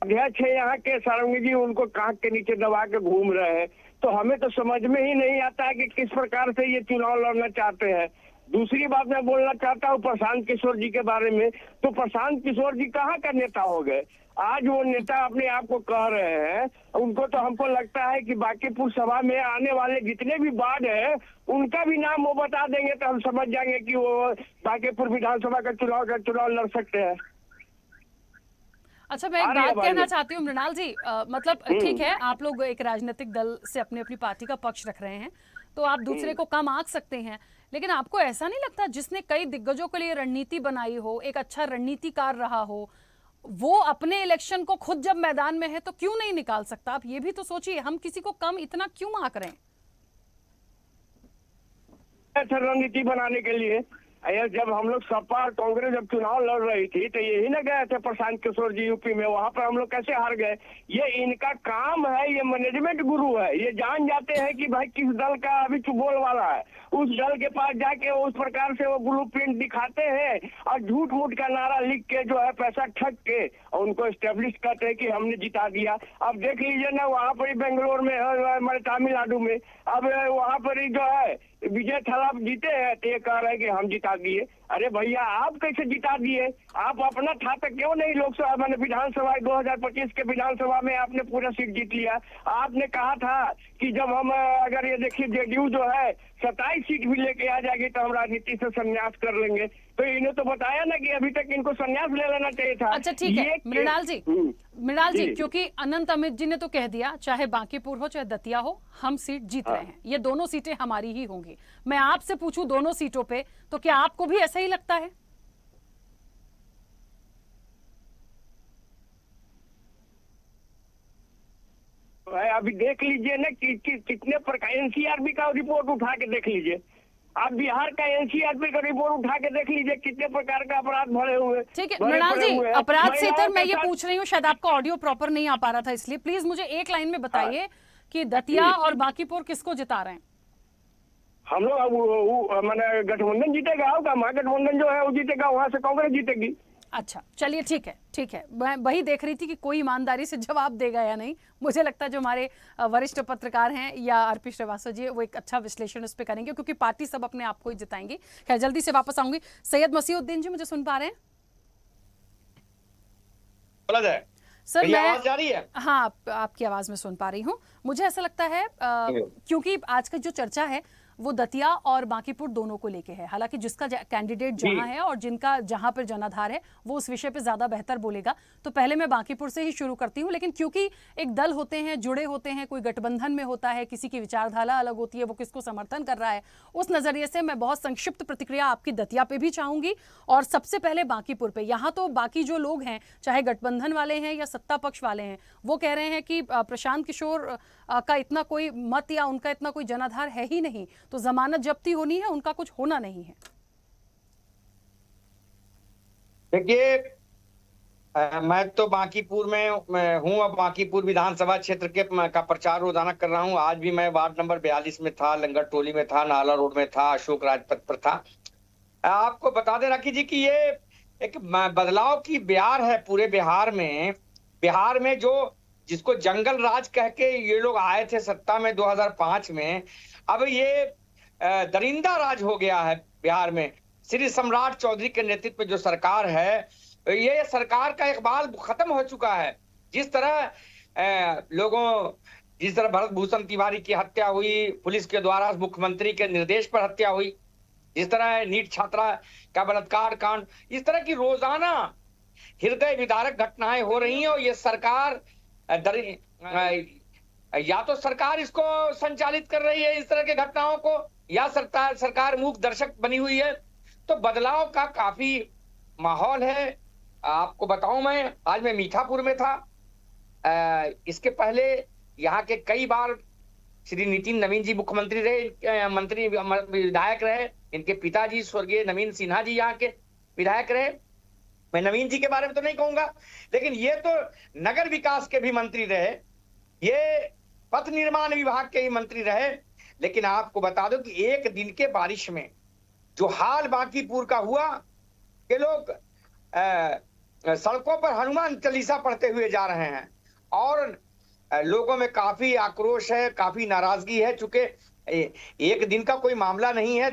अध्यक्ष है यहाँ के, सारंगी जी उनको कांख के नीचे दबा के घूम रहे हैं। तो हमें तो समझ में ही नहीं आता है कि किस प्रकार से ये चुनाव लड़ना चाहते हैं। दूसरी बात मैं बोलना चाहता हूँ प्रशांत किशोर जी के बारे में। तो प्रशांत किशोर जी कहाँ का नेता हो गए? आज वो नेता अपने आप को कह रहे हैं, उनको तो हमको लगता है कि बांकीपुर सभा में आने वाले जितने भी वार्ड है उनका भी नाम वो बता देंगे तो हम समझ जाएंगे कि वो बांकीपुर विधानसभा का चुनाव लड़ सकते हैं। अच्छा, मैं एक बात कहना चाहती हूँ मृणाल जी, मतलब ठीक है, आप लोग एक राजनीतिक दल से अपनी अपनी पार्टी का पक्ष रख रहे हैं तो आप दूसरे को कम आंक सकते हैं, लेकिन आपको ऐसा नहीं लगता जिसने कई दिग्गजों के लिए रणनीति बनाई हो, एक अच्छा रणनीतिकार रहा हो, वो अपने इलेक्शन को खुद जब मैदान में है तो क्यों नहीं निकाल सकता? आप ये भी तो सोचिए, हम किसी को कम इतना क्यों आंक रहे हैं? रणनीति बनाने के लिए जब हम लोग सपा और कांग्रेस जब चुनाव लड़ रही थी तो यही ना गए थे प्रशांत किशोर जी यूपी में, वहां पर हम लोग कैसे हार गए? ये इनका काम है, ये मैनेजमेंट गुरु है, ये जान जाते हैं कि भाई किस दल का अभी चुबोल वाला है, उस दल के पास जाके उस प्रकार से वो ब्लू प्रिंट दिखाते हैं और झूठ मूठ का नारा लिख के जो है पैसा ठग के और उनको एस्टेब्लिश करते हैं कि हमने जिता दिया। अब देख लीजिए ना, वहाँ पर ही बेंगलोर में हमारे तमिलनाडु में अब वहाँ पर ही जो है विजय थलाप जीते हैं तो ये कह रहे हैं कि हम जिता दिए। अरे भैया, आप कैसे जिता दिए? आप अपना था तो क्यों नहीं लोकसभा मैंने विधानसभा 2025 के विधानसभा में आपने पूरा सीट जीत लिया। आपने कहा था कि जब हम अगर ये देखिए जेडीयू जो है 27 सीट भी लेके आ जाएगी तो हम राजनीति से संन्यास कर लेंगे, तो इन्हें तो बताया ना कि अभी तक इनको संन्यास ले लेना चाहिए था। अच्छा ठीक है मृणाल जी, क्योंकि अनंत अमित जी ने तो कह दिया चाहे बांकीपुर हो चाहे दतिया हो, हम सीट जीत रहे हैं, ये दोनों सीटें हमारी ही होंगी। मैं आपसे पूछूं दोनों सीटों पे, तो क्या आपको भी ऐसा ही लगता है? अभी देख लीजिए ना कि कितने प्रकार एनसीआरबी का रिपोर्ट उठा के देख लीजिए, आप बिहार का एनसीआरबी का रिपोर्ट उठा के देख लीजिए कितने प्रकार का अपराध भरे हुए। ठीक है मृणाल जी, अपराध से इतर मैं ये पूछ रही हूँ, शायद आपका ऑडियो प्रॉपर नहीं आ पा रहा था इसलिए प्लीज मुझे एक लाइन में बताइए कि दतिया और बांकीपुर किसको जिता रहे हैं? हम लोग मैंने गठबंधन जीतेगा, होगा महागठबंधन जो है वो जीतेगा, वहां से कांग्रेस जीतेगी। अच्छा चलिए ठीक है, मैं वही देख रही थी कि कोई ईमानदारी से जवाब देगा या नहीं। मुझे लगता है जो हमारे वरिष्ठ पत्रकार हैं या आरपी श्रीवास्तव जी, वो एक अच्छा विश्लेषण उस पर करेंगे क्योंकि पार्टी सब अपने आप को ही जिताएंगी। खैर जल्दी से वापस आऊंगी। सैयद मसीहुद्दीन जी, मुझे सुन पा रहे हैं? सर मैं आवाज जा रही है? हाँ, आपकी आवाज में सुन पा रही हूँ। मुझे ऐसा लगता है क्योंकि आज का जो चर्चा है वो दतिया और बांकीपुर दोनों को लेके है, हालांकि जिसका कैंडिडेट जहां है और जिनका जहां पर जनाधार है वो उस विषय पे ज्यादा बेहतर बोलेगा। तो पहले मैं बांकीपुर से ही शुरू करती हूं, लेकिन क्योंकि एक दल होते हैं, जुड़े होते हैं, कोई गठबंधन में होता है, किसी की विचारधारा अलग होती है, वो किसको समर्थन कर रहा है, उस नजरिए से मैं बहुत संक्षिप्त प्रतिक्रिया आपकी दतिया पे भी चाहूंगी और सबसे पहले बांकीपुर पे। यहाँ तो बाकी जो लोग हैं, चाहे गठबंधन वाले हैं या सत्ता पक्ष वाले हैं, वो कह रहे हैं कि प्रशांत किशोर का इतना कोई मत या उनका इतना कोई जनाधार है ही नहीं, तो जमानत जब्ती होनी है, उनका कुछ होना नहीं है। देखिए, मैं तो बांकीपुर में हूँ, अब बांकीपुर विधानसभा क्षेत्र के का प्रचार रोजाना कर रहा हूँ। आज भी मैं वार्ड नंबर 42 में था, लंगर टोली में था, नाला रोड में था, अशोक राजपथ पर था। आपको बता दे राखी जी कि ये एक बदलाव की बयार है पूरे बिहार में। बिहार में जो जिसको जंगल राज कह के ये लोग आए थे सत्ता में 2005 में, अब ये दरिंदा राज हो गया है बिहार में। श्री सम्राट चौधरी के नेतृत्व में जो सरकार है, ये सरकार का इकबाल खत्म हो चुका है। जिस तरह जिस तरह भरत भूषण तिवारी की हत्या हुई, पुलिस के द्वारा मुख्यमंत्री के निर्देश पर हत्या हुई, जिस तरह नीट छात्रा का बलात्कार कांड, इस तरह की रोजाना हृदय विदारक घटनाएं हो रही हैं। और ये सरकार या तो सरकार इसको संचालित कर रही है इस तरह के घटनाओं को, या सरकार मूक दर्शक बनी हुई है। तो बदलाव का काफी माहौल है। आपको बताऊं, मैं आज मैं मीठापुर में था। इसके पहले यहाँ के कई बार श्री नितिन नवीन जी मुख्यमंत्री रहे, मंत्री विधायक रहे। इनके पिताजी स्वर्गीय नवीन सिन्हा जी यहाँ के विधायक रहे। मैं नवीन जी के बारे में तो नहीं कहूंगा, लेकिन ये तो नगर विकास के भी मंत्री रहे, ये पथ निर्माण विभाग के ही मंत्री रहे। लेकिन आपको बता दो कि एक दिन के बारिश में जो हाल बांकीपुर का हुआ कि लोग सड़कों पर हनुमान चालीसा पढ़ते हुए जा रहे हैं और लोगों में काफी आक्रोश है, काफी नाराजगी है। चूंकि एक दिन का कोई मामला नहीं है,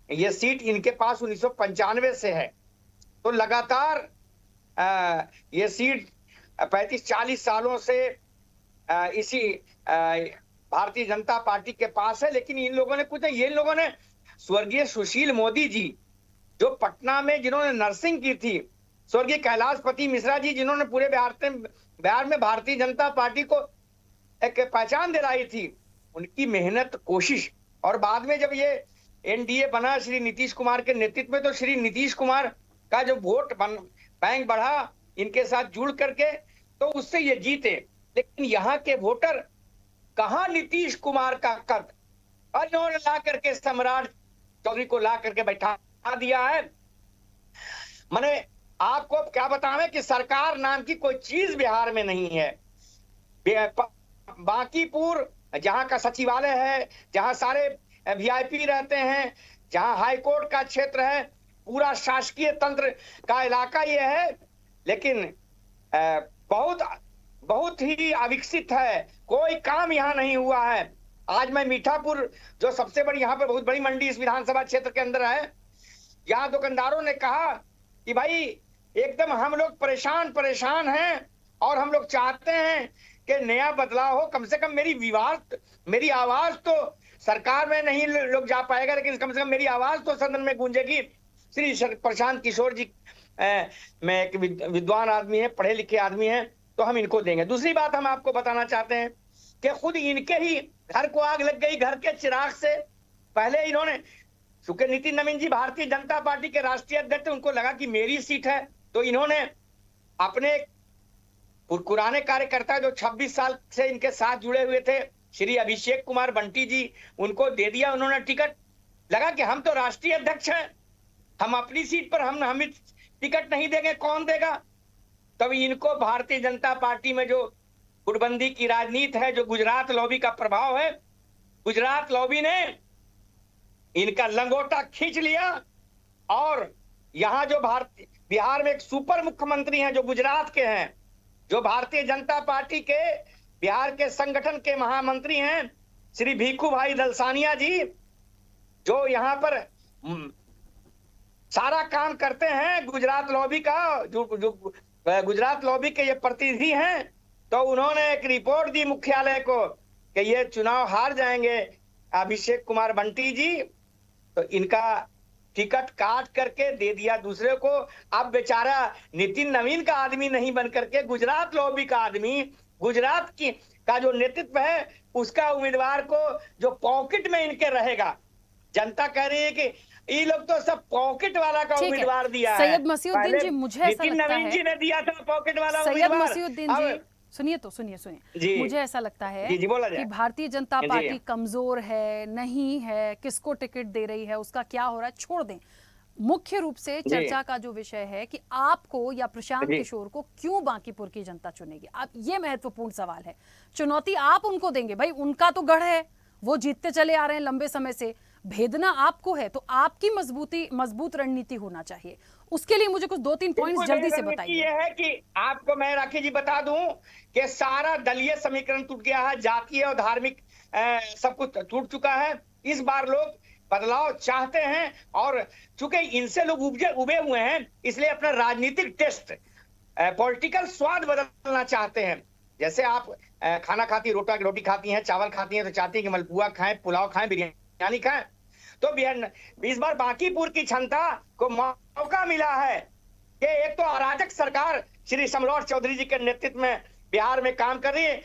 ये सीट इनके पास 1995 से है। तो लगातार ये सीट 35-40 सालों से इसी भारतीय जनता पार्टी के पास है। लेकिन इन लोगों ने कुछ नहीं, ये लोगों ने स्वर्गीय सुशील मोदी जी जो पटना में जिन्होंने नर्सिंग की थी, स्वर्गीय कैलाशपति मिश्रा जी जिन्होंने पूरे बिहार में भारतीय जनता पार्टी को एक पहचान दिलाई थी, उनकी मेहनत कोशिश, और बाद में जब ये एनडीए बना श्री नीतीश कुमार के नेतृत्व में, तो श्री नीतीश कुमार का जो वोट बैंक बढ़ा इनके साथ जुड़ करके, तो उससे ये जीते। लेकिन यहाँ के वोटर कहाँ नीतीश कुमार का कद, इन्होंने ला करके सम्राट चौधरी को ला करके बैठा दिया है। मैंने आपको क्या बतावें कि सरकार नाम की कोई चीज बिहार में नहीं है। बांकीपुर जहां का सचिवालय है, जहां सारे वीआईपी रहते हैं, जहां हाई कोर्ट का क्षेत्र है, पूरा शासकीय तंत्र का इलाका ये है, लेकिन बहुत ही अविकसित है, कोई काम यहाँ नहीं हुआ है। आज मैं मीठापुर, जो सबसे बड़ी यहाँ पर बहुत बड़ी मंडी इस विधानसभा क्षेत्र के अंदर है, यहाँ दुकानदारों ने कहा कि भाई एकदम हम लोग परेशान हैं और हम लोग चाहते हैं कि नया बदलाव हो। कम से कम मेरी आवाज तो सरकार में नहीं लोग जा पाएगा, लेकिन कम से कम मेरी आवाज तो सदन में गूंजेगी। श्री प्रशांत किशोर जी मैं एक विद्वान आदमी है, पढ़े लिखे आदमी है, तो हम इनको देंगे। दूसरी बात हम आपको बताना चाहते हैं कि खुद इनके ही घर को आग लग गई, घर के चिराग से। पहले इन्होंने, चूंकि नितिन नवीन जी भारतीय जनता पार्टी के राष्ट्रीय अध्यक्ष, उनको लगा कि मेरी सीट है, तो इन्होंने अपने पुराने कार्यकर्ता जो 26 साल से इनके साथ जुड़े हुए थे, श्री अभिषेक कुमार बंटी जी, उनको दे दिया उन्होंने टिकट। लगा कि हम तो राष्ट्रीय अध्यक्ष हैं, हम अपनी सीट पर हम टिकट नहीं देंगे, कौन देगा। तब इनको भारतीय जनता पार्टी में जो गुटबंदी की राजनीति है, जो गुजरात लॉबी का प्रभाव है, गुजरात लॉबी ने इनका लंगोटा खींच लिया। और यहाँ जो बिहार में एक सुपर मुख्यमंत्री हैं जो गुजरात के हैं, जो भारतीय जनता पार्टी के बिहार के संगठन के महामंत्री हैं, श्री भीखू भाई दलसानिया जी, जो यहाँ पर सारा काम करते हैं गुजरात लॉबी का, जो गुजरात लॉबी के ये प्रतिनिधि हैं, तो उन्होंने एक रिपोर्ट दी मुख्यालय को कि ये चुनाव हार जाएंगे अभिषेक कुमार बंटी जी, तो इनका टिकट काट करके दे दिया दूसरे को। अब बेचारा नितिन नवीन का आदमी नहीं बन करके गुजरात लॉबी का आदमी, गुजरात का जो नेतृत्व है, उसका उम्मीदवार को जो पॉकेट में इनके रहेगा। जनता कह रही है कि ये लोग तो सब पॉकेट वाला का उम्मीदवार दिया है। सैयद मसीउद्दीन जी, मुझे ऐसा लगता है नितिन नवीन जी ने दिया था पॉकेट वाला सैयद मसीउद्दीन जी, सुनिए, मुझे ऐसा लगता है कि भारतीय जनता पार्टी कमजोर है, नहीं है, किसको टिकट दे रही है, उसका क्या हो रहा है, छोड़ दें। मुख्य रूप से चर्चा का जो विषय है कि आपको या प्रशांत किशोर को क्यों बांकीपुर की जनता चुनेगी, आप, ये महत्वपूर्ण सवाल है। चुनौती आप उनको देंगे, भाई उनका तो गढ़ है, वो जीतते चले आ रहे हैं लंबे समय से, भेदना आपको है, तो आपकी मजबूत रणनीति होना चाहिए। उसके लिए मुझे कुछ 2-3 पॉइंट्स जल्दी से बताइए। ये है कि आपको मैं राखी जी बता दूं कि सारा दलीय समीकरण टूट गया है, जातीय और धार्मिक सब कुछ टूट चुका है। इस बार लोग बदलाव चाहते हैं, और चूंकि इनसे लोग उबे हुए हैं, इसलिए अपना राजनीतिक टेस्ट, पॉलिटिकल स्वाद बदलना चाहते हैं। जैसे आप खाना खाती, रोटी खाती हैं, चावल खाती हैं, तो चाहती हैं कि मलपुआ खाएं, पुलाव खाएं, बिरयानी खाएं। तो इस बार बांकीपुर की जनता को मौका मिला है कि एक तो अराजक सरकार श्री सम्राट चौधरी जी के नेतृत्व में बिहार में काम कर रही है,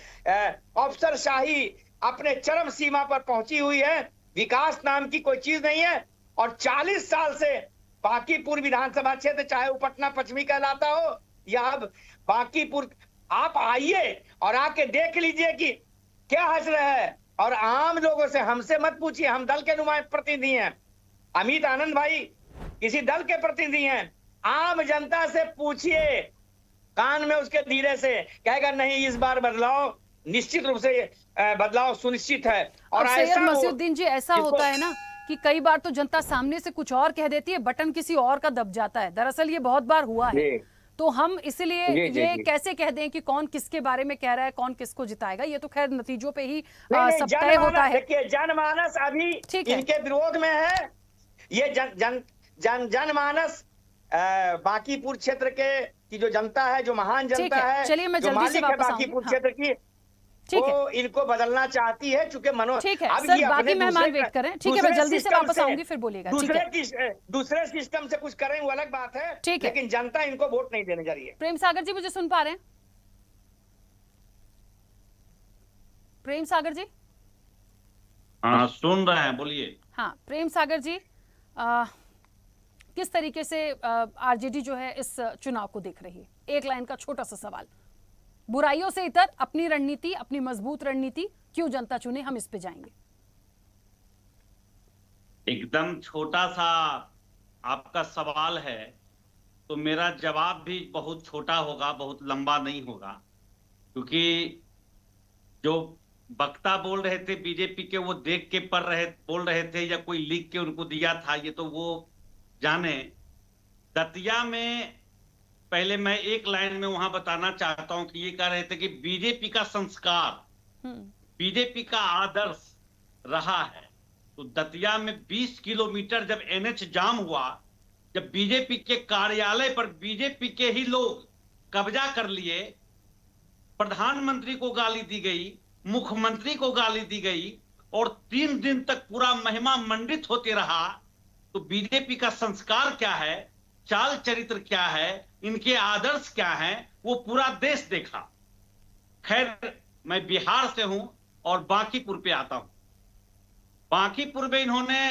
अफसरशाही अपने चरम सीमा पर पहुंची हुई है, विकास नाम की कोई चीज नहीं है। और 40 साल से बांकीपुर विधानसभा क्षेत्र, चाहे वो पटना पश्चिमी कहलाता हो या अब बांकीपुर, आप आइए और आके देख लीजिए कि क्या हंस रहे हैं। और आम लोगों से, हमसे मत पूछिए, हम दल के प्रतिनिधि हैं, अमित आनंद भाई किसी दल के प्रतिनिधि हैं, आम जनता से पूछिए, कान में उसके धीरे से कहेगा नहीं, इस बार बदलाव निश्चित रूप से बदलाव सुनिश्चित है। और सैयद मसीउद्दीन जी, ऐसा होता है ना कि कई बार तो जनता सामने से कुछ और कह देती है, बटन किसी और का दब जाता है। दरअसल ये बहुत बार हुआ है, तो हम इसलिए ये कैसे कह दें कि कौन किसके बारे में कह रहा है, कौन किसको जिताएगा, ये तो खैर नतीजों पे ही सब तय होता है। जनमानस अभी इनके विरोध में है, ये जनमानस बांकीपुर क्षेत्र की जो जनता है, जो महान जनता है, चलिए मैं जो जल्दी से मालिक है वापस बांकीपुर आऊंगी। क्षेत्र की, वो इनको बदलना चाहती है, चूंकि ठीक है अब सर, ये बाकी अपने मेहमान दूसरे- वेट करें। ठीक है, मैं जल्दी से वापस आऊंगी, फिर बोलिएगा। ठीक है, दूसरे सिस्टम से कुछ करें वो अलग बात है, ठीक है। लेकिन जनता इनको वोट नहीं देने जा रही है। प्रेम सागर जी मुझे सुन पा रहे हैं? प्रेम सागर जी? हाँ, सुन रहे हैं, बोलिए। हाँ, प्रेम सागर जी, किस तरीके से आरजेडी जो है इस चुनाव को देख रही है? एक लाइन का छोटा सा सवाल। बुराइयों से इतर अपनी रणनीति, अपनी मजबूत रणनीति क्यों जनता चुने, हम इस पे जाएंगे। एकदम छोटा सा आपका सवाल है, तो मेरा जवाब भी बहुत छोटा होगा, बहुत लंबा नहीं होगा, क्योंकि जो वक्ता बोल रहे थे बीजेपी के, वो देख के बोल रहे थे या कोई लिख के उनको दिया था, ये तो वो जाने। दतिया में पहले मैं एक लाइन में वहां बताना चाहता हूं कि ये कह रहे थे कि बीजेपी का संस्कार, बीजेपी का आदर्श रहा है। तो दतिया में 20 किलोमीटर जब एनएच जाम हुआ, जब बीजेपी के कार्यालय पर बीजेपी के ही लोग कब्जा कर लिए, प्रधानमंत्री को गाली दी गई, मुख्यमंत्री को गाली दी गई और 3 दिन तक पूरा महिमा मंडित होते रहा, तो बीजेपी का संस्कार क्या है, चाल चरित्र क्या है, इनके आदर्श क्या हैं, वो पूरा देश देखा। खैर, मैं बिहार से हूं और बांकीपुर पे आता हूं। बांकीपुर में इन्होंने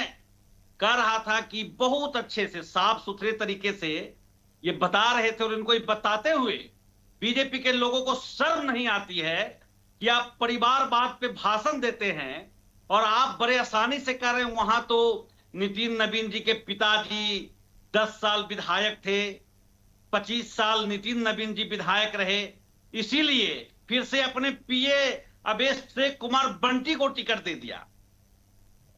कह रहा था कि बहुत अच्छे से साफ सुथरे तरीके से ये बता रहे थे, और इनको ये बताते हुए बीजेपी के लोगों को शर्म नहीं आती है कि आप परिवारवाद पे भाषण देते हैं और आप बड़े आसानी से कह रहे हैं वहां तो नितिन नवीन जी के पिताजी 10 साल विधायक थे, 25 साल नितिन नवीन जी विधायक रहे, इसीलिए फिर से अपने पीए अभिषेक कुमार बंटी को टिकट दे दिया।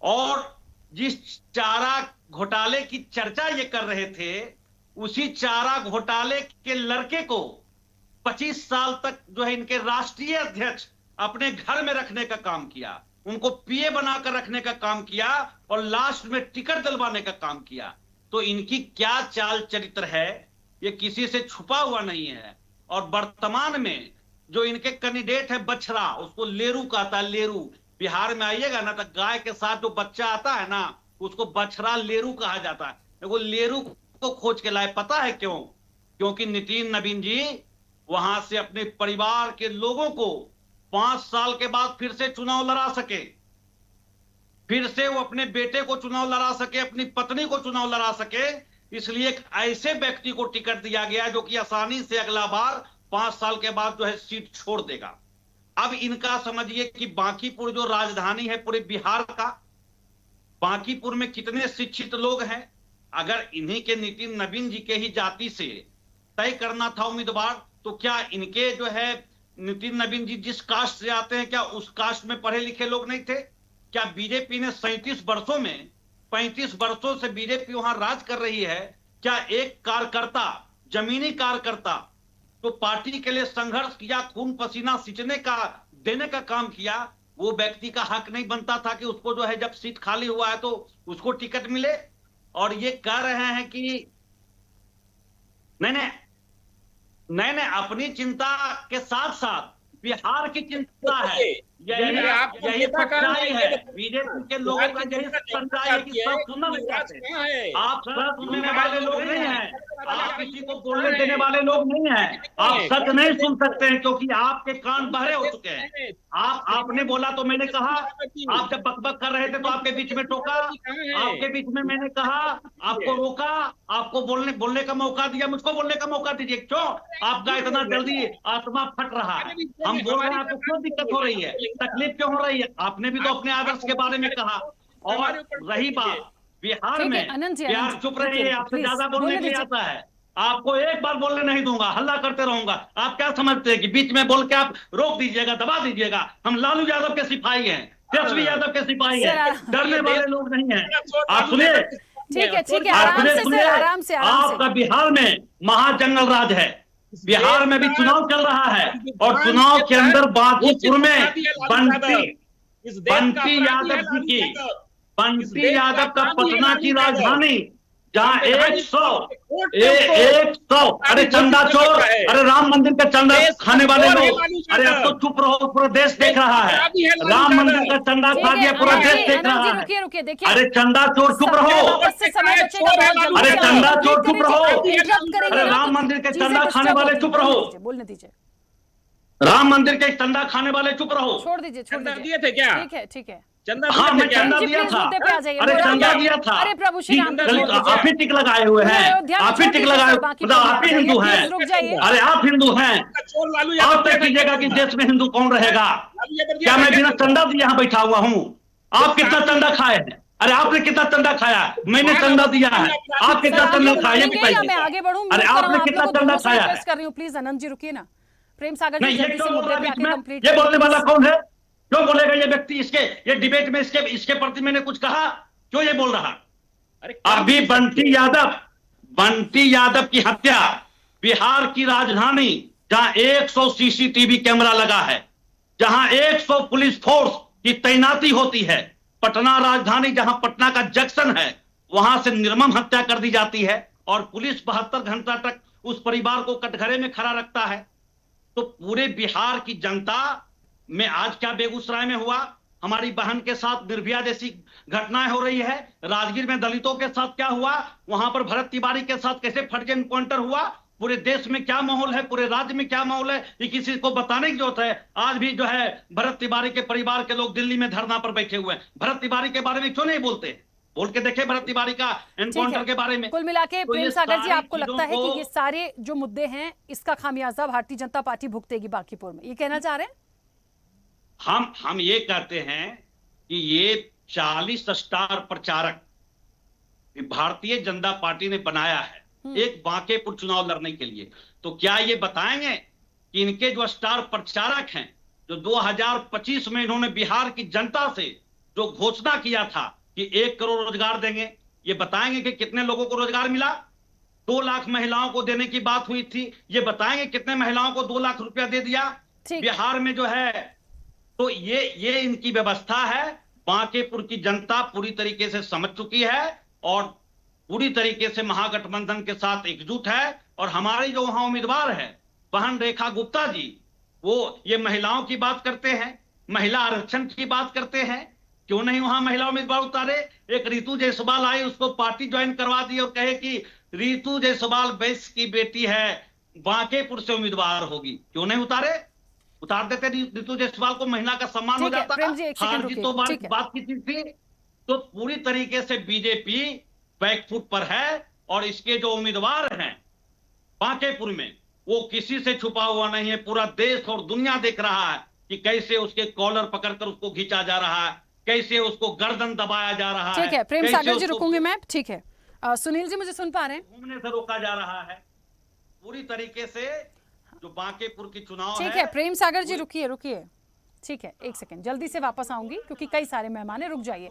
और जिस चारा घोटाले की चर्चा ये कर रहे थे, उसी चारा घोटाले के लड़के को 25 साल तक जो है इनके राष्ट्रीय अध्यक्ष अपने घर में रखने का काम किया, उनको पीए बनाकर रखने का काम किया और लास्ट में टिकट दिलवाने का काम किया। तो इनकी क्या चाल चरित्र है, ये किसी से छुपा हुआ नहीं है। और वर्तमान में जो इनके कैंडिडेट है बछड़ा, उसको लेरू कहता है, लेरू। बिहार में आइएगा ना तो गाय के साथ जो बच्चा आता है ना, उसको बछड़ा लेरू कहा जाता है। देखो, लेरू को खोज के लाए, पता है क्यों? क्योंकि नितिन नवीन जी वहां से अपने परिवार के लोगों को 5 साल के बाद फिर से चुनाव लड़ा सके, फिर से वो अपने बेटे को चुनाव लड़ा सके, अपनी पत्नी को चुनाव लड़ा सके। इसलिए एक ऐसे व्यक्ति को टिकट दिया गया जो कि आसानी से अगला बार 5 साल के बाद जो है सीट छोड़ देगा। अब इनका समझिए कि बांकीपुर जो राजधानी है पूरे बिहार का, बांकीपुर में कितने शिक्षित लोग हैं। अगर इन्हीं के नितिन नवीन जी के ही जाति से तय करना था उम्मीदवार, तो क्या इनके जो है नितिन नवीन जी जिस कास्ट से आते हैं, क्या उस कास्ट में पढ़े लिखे लोग नहीं थे? क्या बीजेपी ने 37 वर्षों में 35 वर्षों से बीजेपी वहां राज कर रही है, क्या एक कार्यकर्ता, जमीनी कार्यकर्ता तो पार्टी के लिए संघर्ष किया, खून पसीना सींचने का, देने का काम किया, वो व्यक्ति का हक नहीं बनता था कि उसको जो है जब सीट खाली हुआ है तो उसको टिकट मिले? और ये कह रहे हैं कि नहीं, अपनी चिंता के साथ साथ बिहार की चिंता है। यही सच्चाई है, बीजेपी के लोगों का यही सच्चाई है कि सब सुनना नहीं चाहते। आप सच सुनने वाले लोग नहीं हैं, आप किसी को बोलने देने वाले लोग नहीं हैं, आप सच नहीं सुन सकते हैं क्योंकि आपके कान बहरे हो चुके हैं। आपने बोला तो मैंने कहा, आप जब बकबक कर रहे थे तो आपके बीच में टोका, आपके बीच में मैंने कहा, आपको रोका, आपको बोलने का मौका दिया, मुझको बोलने का मौका दीजिए। क्यों आपका इतना जल्दी आत्मा फट रहा है? हम बोल रहे हैं, आपको क्यों दिक्कत हो रही है, तकलीफ क्यों हो रही है? आपने भी तो अपने आदर्श के बारे में कहा। और रही बात बिहार में, बिहार चुप रही है, आपसे ज्यादा बोलने के लिए आता है। आपको एक बार बोलने नहीं दूंगा, हल्ला करते रहूंगा। आप क्या समझते हैं कि बीच में बोल के आप रोक दीजिएगा, दबा दीजिएगा? हम लालू यादव के सिपाही हैं, तेजस्वी यादव के सिपाही हैं, डरने वाले लोग नहीं हैं। आप सुनिए, ठीक है, आराम से। आपका बिहार में महाजंगल राज है, बिहार में भी चुनाव चल रहा है और चुनाव के अंदर बांकीपुर में बंटी यादव जी की बंटी यादव का पटना की राजधानी जहाँ 100 अरे चंदा चोर, अरे राम मंदिर का चंदा खाने वाले लोग, अरे अब तो चुप रहो, पूरा देश देख रहा है। राम मंदिर का चंदा खा दिया, पूरा देश देख रहा है। रुकिए देखिए, अरे चंदा चोर चुप रहो, अरे चंदा चोर चुप रहो, अरे राम मंदिर के चंदा खाने वाले चुप रहो, बोलने दीजिए, राम मंदिर के चंदा खाने वाले चुप रहो। छोड़ दीजिए दिए थे क्या? ठीक है हाँ मैं चंदा दिया था, अरे चंदा दिया था। अरे प्रभु श्री राम, आप ही टिक लगाए हुए हैं, आप ही टिक लगाए, मतलब आप ही हिंदू हैं, अरे आप हिंदू हैं, आप तय कीजिएगा कि देश में हिंदू कौन रहेगा। क्या मैं बिना चंदा दिए यहाँ बैठा हुआ हूँ? आप कितना चंदा खाए हैं? अरे आपने कितना चंदा खाया? मैंने चंदा दिया है, आप कितना चंदा खाया मैं आगे बढ़ूं, अरे आपने कितना चंदा खाया है? कर रही हूँ, प्लीज अनंत जी रुकिए ना। प्रेम सागर जी, ये बोलने वाला कौन है? क्यों बोलेगा ये व्यक्ति? ये डिबेट में इसके प्रति मैंने कुछ कहा? क्यों ये बोल रहा? अभी बंटी यादव की हत्या बिहार की राजधानी जहां 100 सीसीटीवी कैमरा लगा है, जहां 100 पुलिस फोर्स की तैनाती होती है, पटना राजधानी जहां पटना का जंक्शन है, वहां से निर्मम हत्या कर दी जाती है और पुलिस 72 घंटा तक उस परिवार को कटघरे में खड़ा रखता है। तो पूरे बिहार की जनता में आज क्या बेगूसराय में हुआ, हमारी बहन के साथ निर्भया जैसी घटनाएं हो रही है, राजगीर में दलितों के साथ क्या हुआ, वहां पर भरत तिवारी के साथ कैसे फर्स्ट एनकाउंटर हुआ, पूरे देश में क्या माहौल है, पूरे राज्य में क्या माहौल है, ये किसी को बताने की जरूरत है। आज भी जो है भरत तिवारी के परिवार के लोग दिल्ली में धरना पर बैठे हुए हैं। भरत तिवारी के बारे में क्यों नहीं बोलते? बोल के देखे भरत तिवारी का एनकाउंटर के बारे में। कुल मिला के प्रेम सागर जी, आपको लगता है कि ये सारे जो मुद्दे हैं, इसका खामियाजा भारतीय जनता पार्टी भुगतेगी बांकीपुर में, ये कहना चाह रहे हैं? हम ये कहते हैं कि ये 40 स्टार प्रचारक भारतीय जनता पार्टी ने बनाया है एक बांकीपुर चुनाव लड़ने के लिए। तो क्या ये बताएंगे कि इनके जो स्टार प्रचारक हैं, जो 2025 में इन्होंने बिहार की जनता से जो घोषणा किया था कि 1 करोड़ रोजगार देंगे, ये बताएंगे कि कितने लोगों को रोजगार मिला? 2 लाख महिलाओं को देने की बात हुई थी, ये बताएंगे कितने महिलाओं को 2 लाख रुपया दे दिया बिहार में जो है? तो ये इनकी व्यवस्था है। बांकीपुर की जनता पूरी तरीके से समझ चुकी है और पूरी तरीके से महागठबंधन के साथ एकजुट है। और हमारी जो वहां उम्मीदवार है बहन रेखा गुप्ता जी, वो ये महिलाओं की बात करते हैं, महिला आरक्षण की बात करते हैं, क्यों नहीं वहां महिला उम्मीदवार उतारे? एक रीतू जायसवाल आई, उसको पार्टी ज्वाइन करवा दी और कहे कि रीतू जायसवाल बेस की बेटी है, बांकीपुर से उम्मीदवार होगी, क्यों नहीं उतारे? उतार देते ऋतु जायसवाल को, महिला का सम्मान हो जाता। हार जीत तो बात की थी। तो पूरी तरीके से बीजेपी बैकफुट पर है और इसके जो उम्मीदवार हैं बांकीपुर में, वो किसी से छुपा हुआ नहीं है। पूरा देश और दुनिया देख रहा है कि कैसे उसके कॉलर पकड़कर उसको खींचा जा रहा है, कैसे उसको गर्दन दबाया जा रहा है। ठीक है प्रेम सागर जी, रुकूंगी मैं। ठीक है सुनील जी, मुझे सुन पा रहे हैं? घूमने से रोका जा रहा है पूरी तरीके से जो बांकीपुर की चुनाव ठीक है प्रेम सागर जी, रुकिए। ठीक है, एक सेकंड, जल्दी से वापस आऊंगी क्योंकि कई सारे मेहमान हैं, रुक जाइए।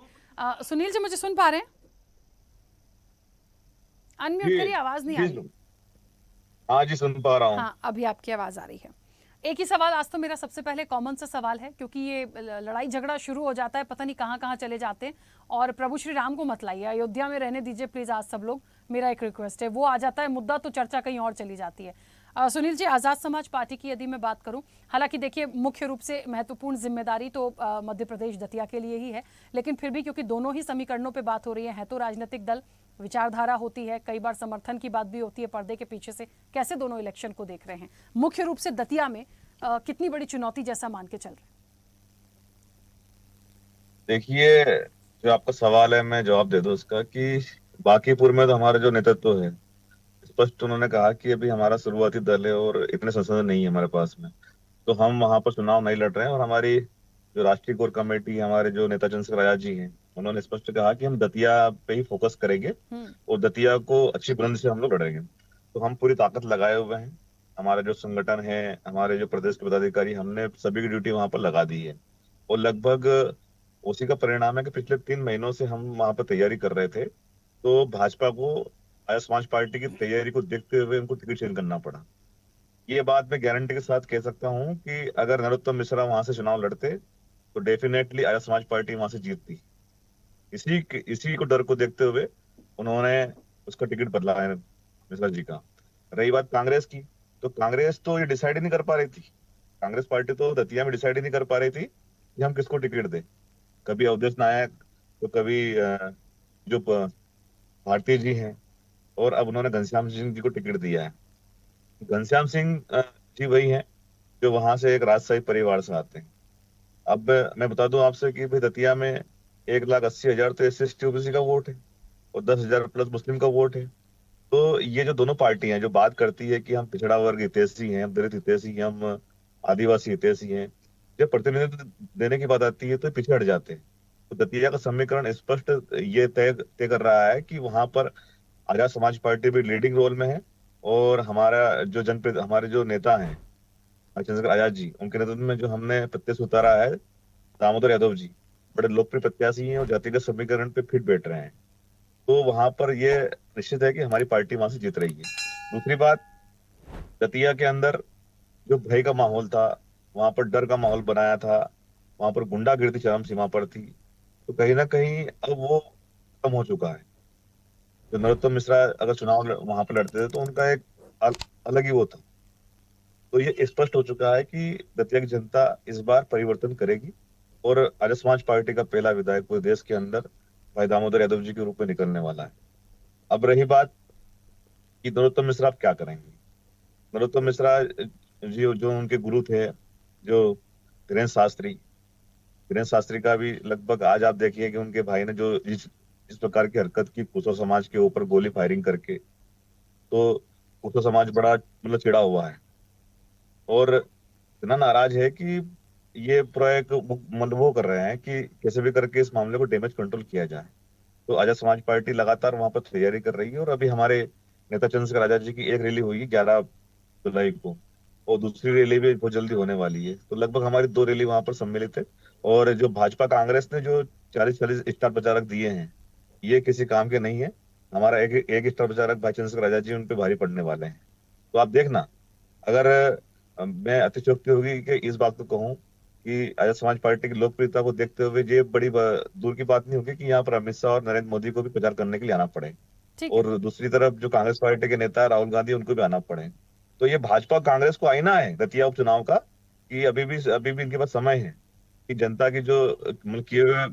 सुनील जी, मुझे सुन पा रहे हैं? अनम्यूट करिए, आवाज नहीं आ रही। हाँ जी, सुन पा रहा हूँ। हाँ, अभी आपकी आवाज आ रही है। एक ही सवाल आज तो मेरा सबसे पहले कॉमन सा सवाल है, क्योंकि ये लड़ाई झगड़ा शुरू हो जाता है, पता नहीं कहाँ कहाँ चले जाते हैं। और प्रभु श्री राम को मत लाइए, अयोध्या में रहने दीजिए प्लीज आज सब लोग, मेरा एक रिक्वेस्ट है। वो आ जाता है मुद्दा तो चर्चा कहीं और चली जाती है। सुनील जी, आज़ाद समाज पार्टी की यदि मैं बात करूं, हालांकि देखिए मुख्य रूप से महत्वपूर्ण जिम्मेदारी तो मध्य प्रदेश दतिया के लिए ही है, लेकिन फिर भी क्योंकि दोनों ही समीकरणों पे बात हो रही है तो राजनीतिक दल, विचारधारा होती है, कई बार समर्थन की बात भी होती है पर्दे के पीछे से। कैसे दोनों इलेक्शन को देख रहे हैं? मुख्य रूप से दतिया में कितनी बड़ी चुनौती जैसा मान के चल रहे हैं? देखिए, जो आपका सवाल है मैं जवाब दे दूं उसका कि बांकीपुर में तो हमारा जो नेतृत्व है, स्पष्ट उन्होंने कहा कि अभी हमारा शुरुआती दल है और इतने संसाधन नहीं है हमारे पास में, तो हम वहां पर चुनाव नहीं लड़ रहे हैं। और हमारी जो राष्ट्रीय कोर कमेटी, हमारे जो नेता चंद्रशेखर आजाद जी हैं, उन्होंने स्पष्ट कहा कि हम दतिया पे ही फोकस करेंगे और दतिया को अच्छी बुलंदी से हम लोग लड़ेंगे। तो हम पूरी ताकत लगाए हुए हैं। हमारा जो संगठन है, हमारे जो प्रदेश के पदाधिकारी, हमने सभी की ड्यूटी वहां पर लगा दी है। और लगभग उसी का परिणाम है कि पिछले 3 महीनों से हम वहां पर तैयारी कर रहे थे, तो भाजपा को, आर्य समाज पार्टी की तैयारी को देखते हुए उनको टिकट चेंज करना पड़ा। ये बात मैं गारंटी के साथ कह सकता हूं कि अगर नरोत्तम मिश्रा वहां से चुनाव लड़ते तो डेफिनेटली आर्य समाज पार्टी वहां से जीतती। इसी को डर को देखते हुए उन्होंने उसका टिकट बदला है मिश्रा जी का। रही बात कांग्रेस की, तो कांग्रेस तो ये डिसाइड ही नहीं कर पा रही थी। कांग्रेस पार्टी तो दतिया में डिसाइड ही नहीं कर पा रही थी कि हम किसको टिकट दें। कभी अवधेश नायक, तो कभी जो भारती जी हैं, और अब उन्होंने घनश्याम सिंह जी को टिकट दिया है। घनश्याम सिंह जी वही हैं जो वहां से एक राजशाही परिवार से आते हैं। अब मैं बता दूं आपसे कि भाई दतिया में 1,80,000 तो SC OBC का वोट है और 10,000 प्लस मुस्लिम का वोट है। तो ये जो दोनों पार्टियां जो बात करती है कि हम पिछड़ा वर्ग हितैषी हैं, हम दलित हितैषी हैं, हम आदिवासी हितैषी हैं, जब प्रतिनिधित्व देने की बात आती है तो पिछड़ हट जाते हैं। तो दतिया का समीकरण स्पष्ट ये तय कर रहा है कि वहां पर आजाद समाज पार्टी भी लीडिंग रोल में है, और हमारे जो नेता हैं चंद्रशेखर आजाद जी, उनके नेतृत्व में जो हमने प्रत्याशी उतारा है दामोदर यादव जी, बड़े लोकप्रिय प्रत्याशी हैं और जातिगत समीकरण पे फिट बैठ रहे हैं। तो वहां पर ये निश्चित है कि हमारी पार्टी वहां से जीत रही है। दूसरी बात, दतिया के अंदर जो भय का माहौल था, वहां पर डर का माहौल बनाया था, वहां पर गुंडागिर्दी चरम सीमा पर थी, तो कहीं ना कहीं अब वो कम हो चुका है। जो नरोत्तम मिश्रा अगर चुनाव वहां पर लड़ते थे तो उनका एक अलग ही वो था। तो ये स्पष्ट हो चुका है कि दतिया की जनता इस बार परिवर्तन करेगी और आर्य समाज पार्टी का पहला विधायक पूरे देश के अंदर भाई दामोदर यादव जी के रूप में निकलने वाला है। अब रही बात कि नरोत्तम मिश्रा आप क्या करेंगे। नरोत्तम मिश्रा जी जो उनके गुरु थे, जो वीरेंद्र शास्त्री का भी लगभग आज आप देखिए कि उनके भाई ने जो जिस प्रकार की हरकत की कुशा समाज के ऊपर गोली फायरिंग करके, तो कुशा समाज बड़ा मतलब चिढ़ा हुआ है और इतना नाराज है कि ये पूरा एक मतलब वो कर रहे हैं कि कैसे भी करके इस मामले को डैमेज कंट्रोल किया जाए। तो आजाद समाज पार्टी लगातार वहां पर तैयारी कर रही है और अभी हमारे नेता चंद्रशेखर आजाद जी की एक रैली हुई 11 जुलाई को, और दूसरी रैली भी बहुत जल्दी होने वाली है। तो लगभग हमारी 2 रैली वहां पर सम्मिलित है। और जो भाजपा कांग्रेस ने जो 40 स्टार प्रचारक दिए हैं, ये किसी काम के नहीं है। हमारा एक स्टार प्रचारक भाई चंद्रशेखर आजाद जी उन पे भारी पड़ने वाले हैं। तो आप देखना, अगर मैं अतिशयोक्ति होगी कि इस बात को कहूं कि आजाद समाज पार्टी की लोकप्रियता को देखते हुए ये बड़ी दूर की बात नहीं होगी कि यहाँ पर अमित शाह और नरेंद्र मोदी को भी प्रचार करने के लिए आना पड़े, और दूसरी तरफ जो कांग्रेस पार्टी के नेता राहुल गांधी, उनको भी आना पड़े। तो ये भाजपा कांग्रेस को आईना है दतिया उपचुनाव का, कि अभी भी इनके पास समय है कि जनता की जो मतलब किए हुए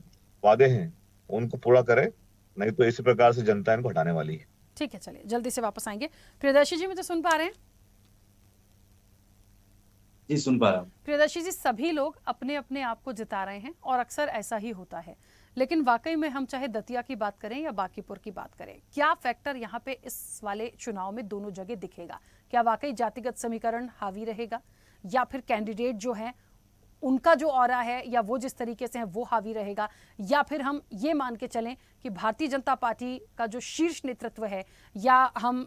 वादे हैं उनको पूरा करे, नहीं तो इसी प्रकार से जनता इनको हटाने वाली है। ठीक है, चलिए जल्दी से वापस आएंगे। प्रियदर्शी जी मुझे सुन पा रहे हैं? जी सुन पा रहा हूं। प्रियदर्शी जी, सभी लोग अपने अपने आप को जिता रहे हैं और अक्सर ऐसा ही होता है, लेकिन वाकई में हम चाहे दतिया की बात करें या बांकीपुर की बात करें, क्या फैक्टर यहाँ पे इस वाले चुनाव में दोनों जगह दिखेगा? क्या वाकई जातिगत समीकरण हावी रहेगा, या फिर कैंडिडेट जो हैं उनका जो ऑरा है या वो जिस तरीके से है वो हावी रहेगा, या फिर हम ये मान के चलें कि भारतीय जनता पार्टी का जो शीर्ष नेतृत्व है, या हम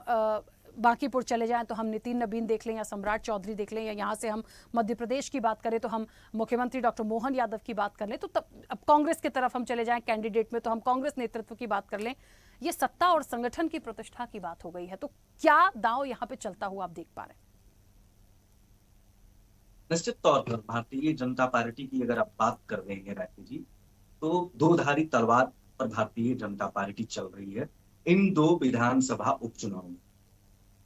बांकीपुर चले जाएं तो हम नितिन नबीन देख लें या सम्राट चौधरी देख लें, या यहाँ से हम मध्य प्रदेश की बात करें तो हम मुख्यमंत्री डॉक्टर मोहन यादव की बात कर लें, तो तब अब कांग्रेस की तरफ हम चले जाएं कैंडिडेट में तो हम कांग्रेस नेतृत्व की बात कर लें, ये सत्ता और संगठन की प्रतिष्ठा की बात हो गई है। तो क्या दांव यहाँ पे चलता हुआ आप देख पा रहे हैं? निश्चित तौर पर भारतीय जनता पार्टी की अगर आप बात कर रहे हैं राकेश जी, तो दो-धारी तलवार पर भारतीय जनता पार्टी चल रही है इन 2 विधानसभा उपचुनाव में।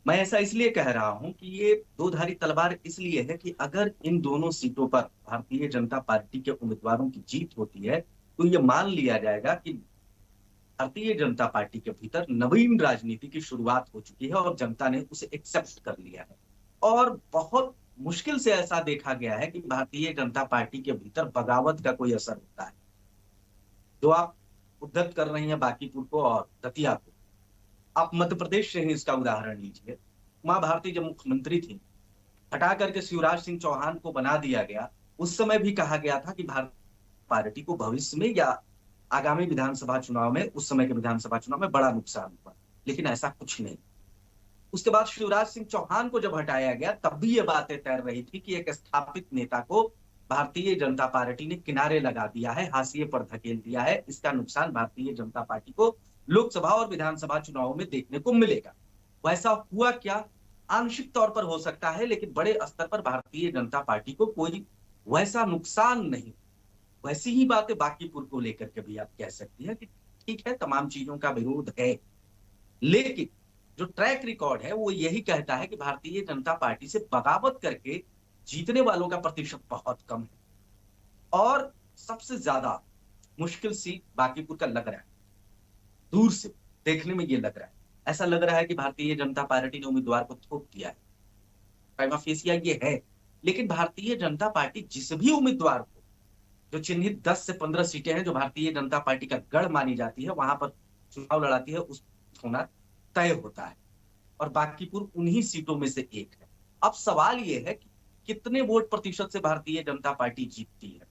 मैं ऐसा इसलिए कह रहा हूं कि ये दो-धारी तलवार इसलिए है कि अगर इन दोनों सीटों पर भारतीय जनता पार्टी के उम्मीदवारों की जीत होती है तो ये मान लिया जाएगा कि भारतीय जनता पार्टी के भीतर नवीन राजनीति की शुरुआत हो चुकी है और जनता ने उसे एक्सेप्ट कर लिया है। और बहुत मुश्किल से ऐसा देखा गया है कि भारतीय जनता पार्टी के भीतर बगावत का कोई असर होता है। जो आप उद्धत कर रही हैं बांकीपुर को और दतिया को, आप मध्य प्रदेश से ही इसका उदाहरण लीजिए। मां भारती जब मुख्यमंत्री थी, हटा करके शिवराज सिंह चौहान को बना दिया गया। उस समय भी कहा गया था कि भारतीय पार्टी को भविष्य में या आगामी विधानसभा चुनाव में, उस समय के विधानसभा चुनाव में बड़ा नुकसान हुआ, लेकिन ऐसा कुछ नहीं। उसके बाद शिवराज सिंह चौहान को जब हटाया गया तब भी ये बातें तैर रही थी कि एक स्थापित नेता को भारतीय जनता पार्टी ने किनारे लगा दिया है, हाशिए पर धकेल दिया है। इसका नुकसान भारतीय जनता पार्टी को लोकसभा और विधानसभा चुनाव में देखने को मिलेगा। वैसा हुआ क्या? आंशिक तौर पर हो सकता है, लेकिन बड़े स्तर पर भारतीय जनता पार्टी को कोई वैसा नुकसान नहीं। वैसी ही बातें बांकीपुर को लेकर के भी आप कह सकती हैं कि ठीक है, तमाम चीजों का विरोध है, लेकिन जो ट्रैक रिकॉर्ड है वो यही कहता है कि भारतीय जनता पार्टी से बगावत करके जीतने वालों का प्रतिशत बहुत कम है और सबसे ज्यादा मुश्किल सीट बांकीपुर का लग रहा है। दूर से देखने में ये लग रहा है, ऐसा लग रहा है कि भारतीय जनता पार्टी ने उम्मीदवार को थोप दिया है। प्राइमा फेसिया ये है, लेकिन भारतीय जनता पार्टी जिस भी उम्मीदवार को, जो चिन्हित 10 से 15 सीटें हैं जो भारतीय जनता पार्टी का गढ़ मानी जाती है, वहां पर चुनाव लड़ाती है, उस होना तय होता है और बांकीपुर उन्हीं सीटों में से एक है। अब सवाल ये है कि कितने वोट प्रतिशत से भारतीय जनता पार्टी जीतती है,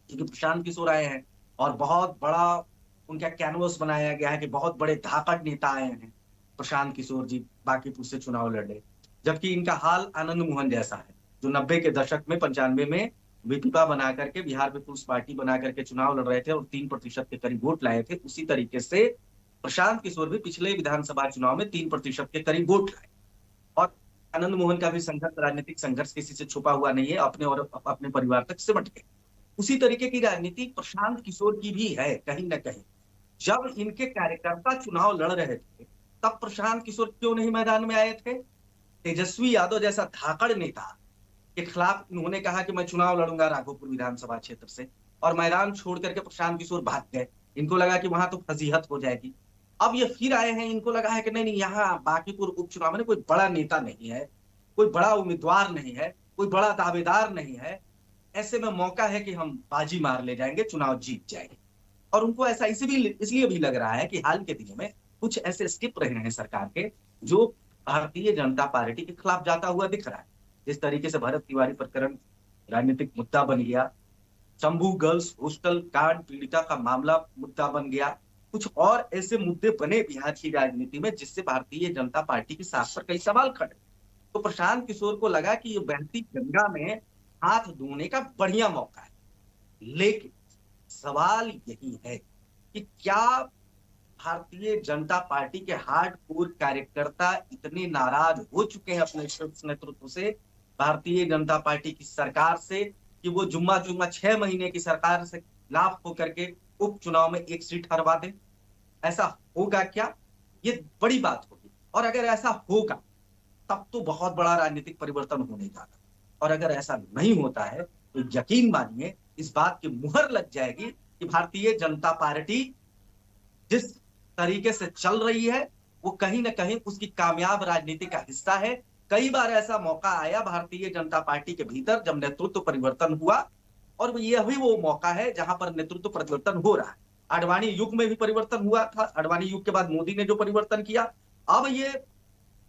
क्योंकि प्रशांत किशोर आए हैं और बहुत बड़ा उनका कैनवस बनाया गया है कि बहुत बड़े धाकड़ नेता आए हैं प्रशांत किशोर जी बांकीपुर से चुनाव लड़े, जबकि इनका हाल आनंद मोहन जैसा है जो 90 के दशक में 95 में विपिपा बना करके बिहार पीपुल्स पार्टी बना करके चुनाव लड़ रहे थे और 3% के करीब वोट लाए थे। उसी तरीके से प्रशांत किशोर भी पिछले विधानसभा चुनाव में 3% के करीब वोट लाए और आनंद मोहन का भी संघर्ष, राजनीतिक संघर्ष किसी से छुपा हुआ नहीं है, अपने और अपने परिवार तक सिमट गए। उसी तरीके की राजनीति प्रशांत किशोर की भी है कहीं ना कहीं। जब इनके कार्यकर्ता चुनाव लड़ रहे थे तब प्रशांत किशोर क्यों नहीं मैदान में आए थे? तेजस्वी यादव जैसा धाकड़ नेता के खिलाफ उन्होंने कहा कि मैं चुनाव लड़ूंगा राघोपुर विधानसभा क्षेत्र से, और मैदान छोड़ करके प्रशांत किशोर भाग गए। इनको लगा कि वहां तो फजीहत हो जाएगी। अब ये फिर आए हैं, इनको लगा है कि नहीं, यहाँ बांकीपुर उपचुनाव में कोई बड़ा नेता नहीं है, कोई बड़ा उम्मीदवार नहीं है, कोई बड़ा दावेदार नहीं है, ऐसे में मौका है कि हम बाजी मार ले जाएंगे, चुनाव जीत जाएंगे। और उनको ऐसा इसलिए भी लग रहा है कि हाल के दिनों में कुछ ऐसे स्किप रहे हैं सरकार के जो भारतीय जनता पार्टी के खिलाफ जाता हुआ दिख रहा है। जिस तरीके से भरत तिवारी प्रकरण राजनीतिक मुद्दा बन गया, शंभू गर्ल्स हॉस्टल कांड पीड़िता का मामला मुद्दा बन गया, कुछ और ऐसे मुद्दे बने बिहार की राजनीति में जिससे भारतीय जनता पार्टी की साख पर कई सवाल खड़े। तो प्रशांत किशोर को लगा कि ये बहती गंगा में हाथ धोने का बढ़िया मौका है। लेकिन सवाल यही है कि क्या भारतीय जनता पार्टी के हार्डकोर कार्यकर्ता इतने नाराज हो चुके हैं अपने शीर्ष नेतृत्व से, भारतीय जनता पार्टी की सरकार से, कि वो जुम्मा 6 महीने की सरकार से लाभ होकर के उपचुनाव में एक सीट हरवा दे? ऐसा होगा क्या? ये बड़ी बात होगी। और अगर ऐसा होगा तब तो बहुत बड़ा राजनीतिक परिवर्तन होने जा रहा है। और अगर ऐसा नहीं होता है तो यकीन मानिए इस बात की मुहर लग जाएगी कि भारतीय जनता पार्टी जिस तरीके से चल रही है वो कहीं ना कहीं उसकी कामयाब राजनीति का हिस्सा है। कई बार ऐसा मौका आया भारतीय जनता पार्टी के भीतर जब नेतृत्व परिवर्तन हुआ, और यह भी वो मौका है जहां पर नेतृत्व परिवर्तन हो रहा है। आडवाणी युग में भी परिवर्तन हुआ था, आडवाणी युग के बाद मोदी ने जो परिवर्तन किया, अब ये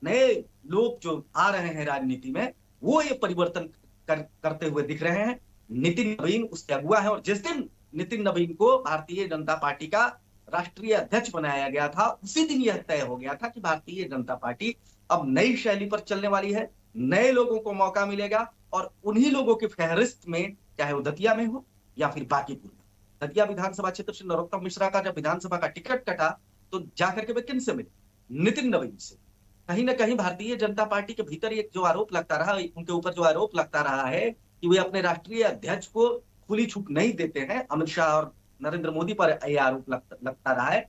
नए लोग जो आ रहे हैं राजनीति में वो ये परिवर्तन करते हुए दिख रहे हैं। नितिन नवीन उसके अगुआ है, और जिस दिन नितिन नवीन को भारतीय जनता पार्टी का राष्ट्रीय अध्यक्ष बनाया गया था उसी दिन यह तय हो गया था कि भारतीय जनता पार्टी अब नई शैली पर चलने वाली है, नए लोगों को मौका मिलेगा और उन्हीं लोगों की फहरिस्त में, चाहे वो दतिया में हो या फिर बांकीपुर में। दतिया विधानसभा क्षेत्र से नरोत्तम मिश्रा का जब विधानसभा का टिकट कटा तो जाकर के वे किन से मिले? नितिन नवीन से। कहीं ना कहीं भारतीय जनता पार्टी के भीतर एक जो आरोप लगता रहा, उनके ऊपर जो आरोप लगता रहा है कि वे अपने राष्ट्रीय अध्यक्ष को खुली छूट नहीं देते हैं, अमित शाह और नरेंद्र मोदी पर यह आरोप लगता रहा है।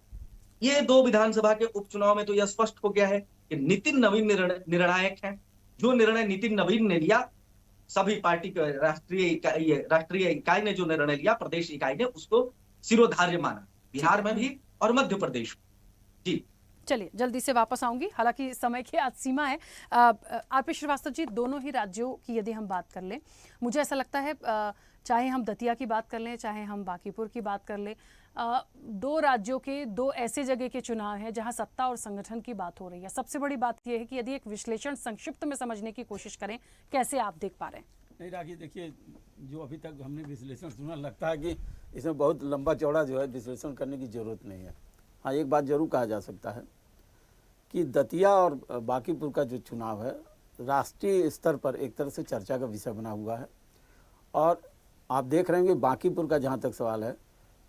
ये 2 विधानसभा के उपचुनाव में तो यह स्पष्ट हो गया है कि नितिन नवीन निर्णायक हैं। जो निर्णय नितिन नवीन ने लिया, सभी पार्टी के राष्ट्रीय इकाई ने जो निर्णय लिया, प्रदेश इकाई ने उसको सिरोधार्य माना, बिहार में भी और मध्य प्रदेश में। जी चलिए जल्दी से वापस आऊंगी, हालांकि समय की आज सीमा है। आरपी श्रीवास्तव जी, दोनों ही राज्यों की यदि हम बात कर लें, मुझे ऐसा लगता है चाहे हम दतिया की बात कर लें, चाहे हम बांकीपुर की बात कर लें, 2 राज्यों के 2 ऐसे जगह के चुनाव हैं जहां सत्ता और संगठन की बात हो रही है। सबसे बड़ी बात यह है कि यदि एक विश्लेषण संक्षिप्त में समझने की कोशिश करें, कैसे आप देख पा रहे हैं? नहीं राखी, देखिए जो अभी तक हमने विश्लेषण सुना, लगता है कि इसमें बहुत लंबा चौड़ा जो है विश्लेषण करने की ज़रूरत नहीं है। हाँ, एक बात जरूर कहा जा सकता है कि दतिया और बांकीपुर का जो चुनाव है राष्ट्रीय स्तर पर एक तरह से चर्चा का विषय बना हुआ है। और आप देख रहे हैं कि बांकीपुर का जहाँ तक सवाल है,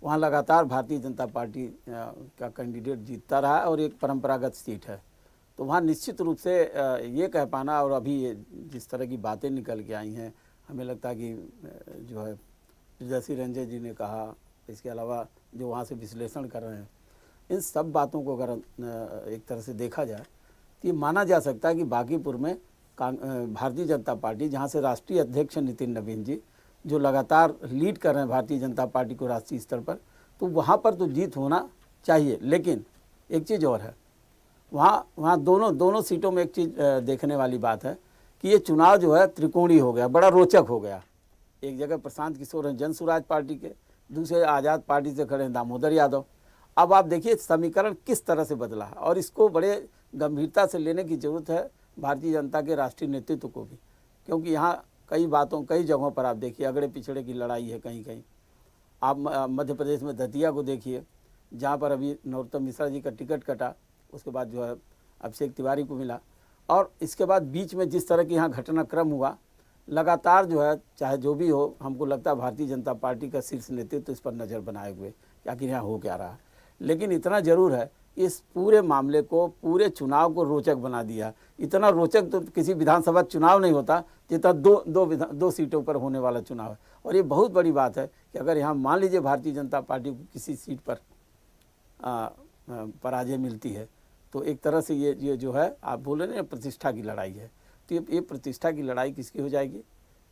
वहाँ लगातार भारतीय जनता पार्टी का कैंडिडेट जीतता रहा है और एक परंपरागत सीट है। तो वहाँ निश्चित रूप से ये कह पाना, और अभी जिस तरह की बातें निकल के आई हैं, हमें लगता है कि जो है प्रियदर्शी रंजन जी ने कहा, इसके अलावा जो वहाँ से विश्लेषण कर रहे हैं, इन सब बातों को अगर एक तरह से देखा जाए तो ये माना जा सकता है कि बांकीपुर में भारतीय जनता पार्टी, जहाँ से राष्ट्रीय अध्यक्ष नितिन नवीन जी जो लगातार लीड कर रहे हैं भारतीय जनता पार्टी को राष्ट्रीय स्तर पर, तो वहाँ पर तो जीत होना चाहिए। लेकिन एक चीज़ और है, वहाँ दोनों सीटों में एक चीज़ देखने वाली बात है कि ये चुनाव जो है त्रिकोणीय हो गया, बड़ा रोचक हो गया। एक जगह प्रशांत किशोर हैं जन सुराज पार्टी के, दूसरे आज़ाद पार्टी से खड़े हैं दामोदर यादव। अब आप देखिए समीकरण किस तरह से बदला है, और इसको बड़े गंभीरता से लेने की ज़रूरत है भारतीय जनता के राष्ट्रीय नेतृत्व को भी, क्योंकि यहाँ कई जगहों पर आप देखिए अगड़े पिछड़े की लड़ाई है। कहीं कहीं आप मध्य प्रदेश में दतिया को देखिए, जहाँ पर अभी नरोत्तम मिश्रा जी का टिकट कटा, उसके बाद जो है अभिषेक तिवारी को मिला, और इसके बाद बीच में जिस तरह की यहाँ घटनाक्रम हुआ, लगातार जो है चाहे जो भी हो, हमको लगता है भारतीय जनता पार्टी का शीर्ष नेतृत्व इस पर नज़र बनाए हुए कि आखिर यहाँ हो क्या रहा है। लेकिन इतना ज़रूर है, इस पूरे मामले को, पूरे चुनाव को रोचक बना दिया। इतना रोचक तो किसी विधानसभा चुनाव नहीं होता जितना दो सीटों पर होने वाला चुनाव है। और ये बहुत बड़ी बात है कि अगर यहाँ मान लीजिए भारतीय जनता पार्टी को किसी सीट पर पराजय मिलती है, तो एक तरह से ये जो है आप बोल रहे हैं प्रतिष्ठा की लड़ाई है। तो ये प्रतिष्ठा की लड़ाई किसकी हो जाएगी?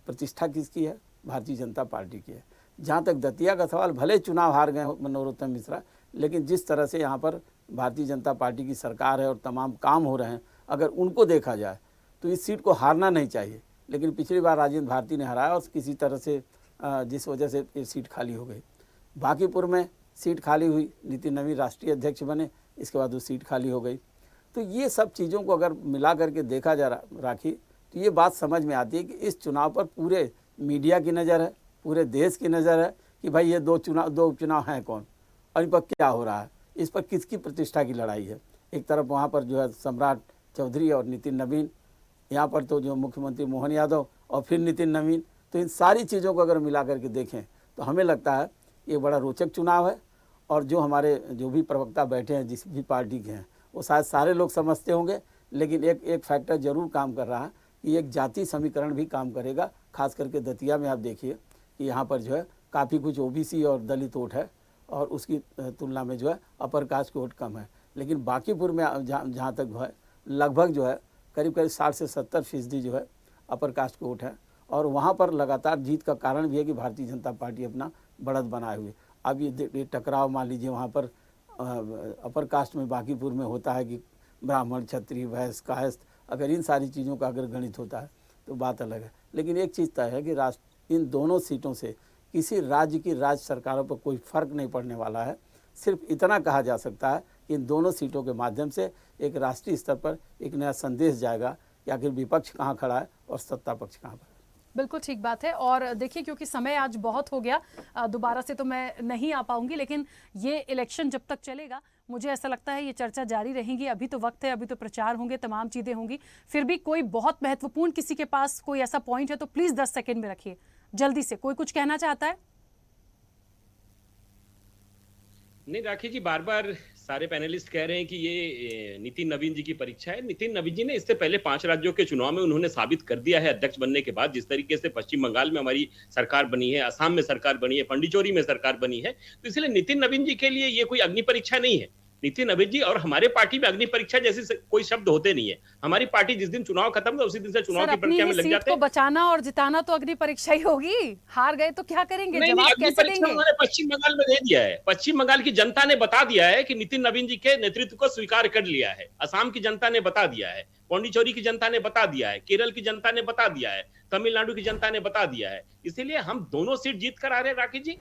प्रतिष्ठा किसकी है? भारतीय जनता पार्टी की है। जहाँ तक दतिया का सवाल, भले चुनाव हार गए नरोत्तम मिश्रा, लेकिन जिस तरह से यहाँ पर भारतीय जनता पार्टी की सरकार है और तमाम काम हो रहे हैं, अगर उनको देखा जाए तो इस सीट को हारना नहीं चाहिए। लेकिन पिछली बार राजेंद्र भारती ने हराया और किसी तरह से जिस वजह से ये सीट खाली हो गई। बांकीपुर में सीट खाली हुई, नितिन नवीन राष्ट्रीय अध्यक्ष बने, इसके बाद वो सीट खाली हो गई। तो ये सब चीज़ों को अगर मिला करके देखा जा राखी तो ये बात समझ में आती है कि इस चुनाव पर पूरे मीडिया की नज़र है, पूरे देश की नज़र है कि भाई ये दो उपचुनाव हैं कौन और इन पर क्या हो रहा है, इस पर किसकी प्रतिष्ठा की लड़ाई है। एक तरफ वहाँ पर जो है सम्राट चौधरी और नितिन नवीन, यहाँ पर तो जो मुख्यमंत्री मोहन यादव और फिर नितिन नवीन। तो इन सारी चीज़ों को अगर मिला करके देखें तो हमें लगता है ये बड़ा रोचक चुनाव है। और जो हमारे जो भी प्रवक्ता बैठे हैं जिस भी पार्टी के हैं, वो शायद सारे लोग समझते होंगे, लेकिन एक फैक्टर जरूर काम कर रहा है कि एक जाति समीकरण भी काम करेगा। खास करके दतिया में आप देखिए कि यहाँ पर जो है काफ़ी कुछ ओबीसी और दलित वोट है और उसकी तुलना में जो है अपर कास्ट की वोट कम है। लेकिन बांकीपुर में जहाँ तक जो है लगभग जो है करीब 60 से 70% जो है अपर कास्ट की वोट है। और वहाँ पर लगातार जीत का कारण भी है कि भारतीय जनता पार्टी अपना बढ़त बनाए हुए। अब ये टकराव मान लीजिए वहाँ पर अपर कास्ट में बांकीपुर में होता है कि ब्राह्मण, क्षत्रिय, वैश्य, कायस्थ, अगर इन सारी चीज़ों का अगर गणित होता है तो बात अलग है। लेकिन एक चीज़ तय है कि इन दोनों सीटों से किसी राज्य की राज्य सरकारों पर कोई फ़र्क नहीं पड़ने वाला है। सिर्फ इतना कहा जा सकता है कि इन दोनों सीटों के माध्यम से एक राष्ट्रीय स्तर पर एक नया संदेश जाएगा कि आखिर विपक्ष कहाँ खड़ा है और सत्ता पक्ष कहाँ पर। बिल्कुल ठीक बात है। और देखिए क्योंकि समय आज बहुत हो गया, दोबारा से तो मैं नहीं आ पाऊंगी, लेकिन ये इलेक्शन जब तक चलेगा मुझे ऐसा लगता है ये चर्चा जारी रहेगी। अभी तो वक्त है, अभी तो प्रचार होंगे, तमाम चीज़ें होंगी। फिर भी कोई बहुत महत्वपूर्ण किसी के पास कोई ऐसा पॉइंट है तो प्लीज़ 10 सेकेंड में रखिए जल्दी से। कोई कुछ कहना चाहता है? नहीं राखी जी, बार बार सारे पैनलिस्ट कह रहे हैं कि ये नितिन नवीन जी की परीक्षा है। नितिन नवीन जी ने इससे पहले 5 राज्यों के चुनाव में उन्होंने साबित कर दिया है अध्यक्ष बनने के बाद, जिस तरीके से पश्चिम बंगाल में हमारी सरकार बनी है, असम में सरकार बनी है, पंडिचोरी में सरकार बनी है। तो इसलिए नितिन नवीन जी के लिए ये कोई अग्नि परीक्षा नहीं है। नितिन नवीन जी और हमारे पार्टी में अग्नि परीक्षा जैसे कोई शब्द होते नहीं है। हमारी पार्टी जिस दिन चुनाव खत्म होता उसी दिन से चुनाव की प्रक्रिया में लग जाते हैं। बचाना और जिताना तो अग्नि परीक्षा ही होगी। हार गए तो क्या करेंगे? जवाब कैसे देंगे? उन्होंने पश्चिम बंगाल में दे दिया है। पश्चिम बंगाल की जनता ने बता दिया है कि नितिन नवीन जी के नेतृत्व को स्वीकार कर लिया है। असम की जनता ने बता दिया है, पौंडीचोरी की जनता ने बता दिया है, केरल की जनता ने बता दिया है, तमिलनाडु की जनता ने बता दिया है। इसीलिए हम दोनों सीट जीत कर आ रहे हैं राकेश जी,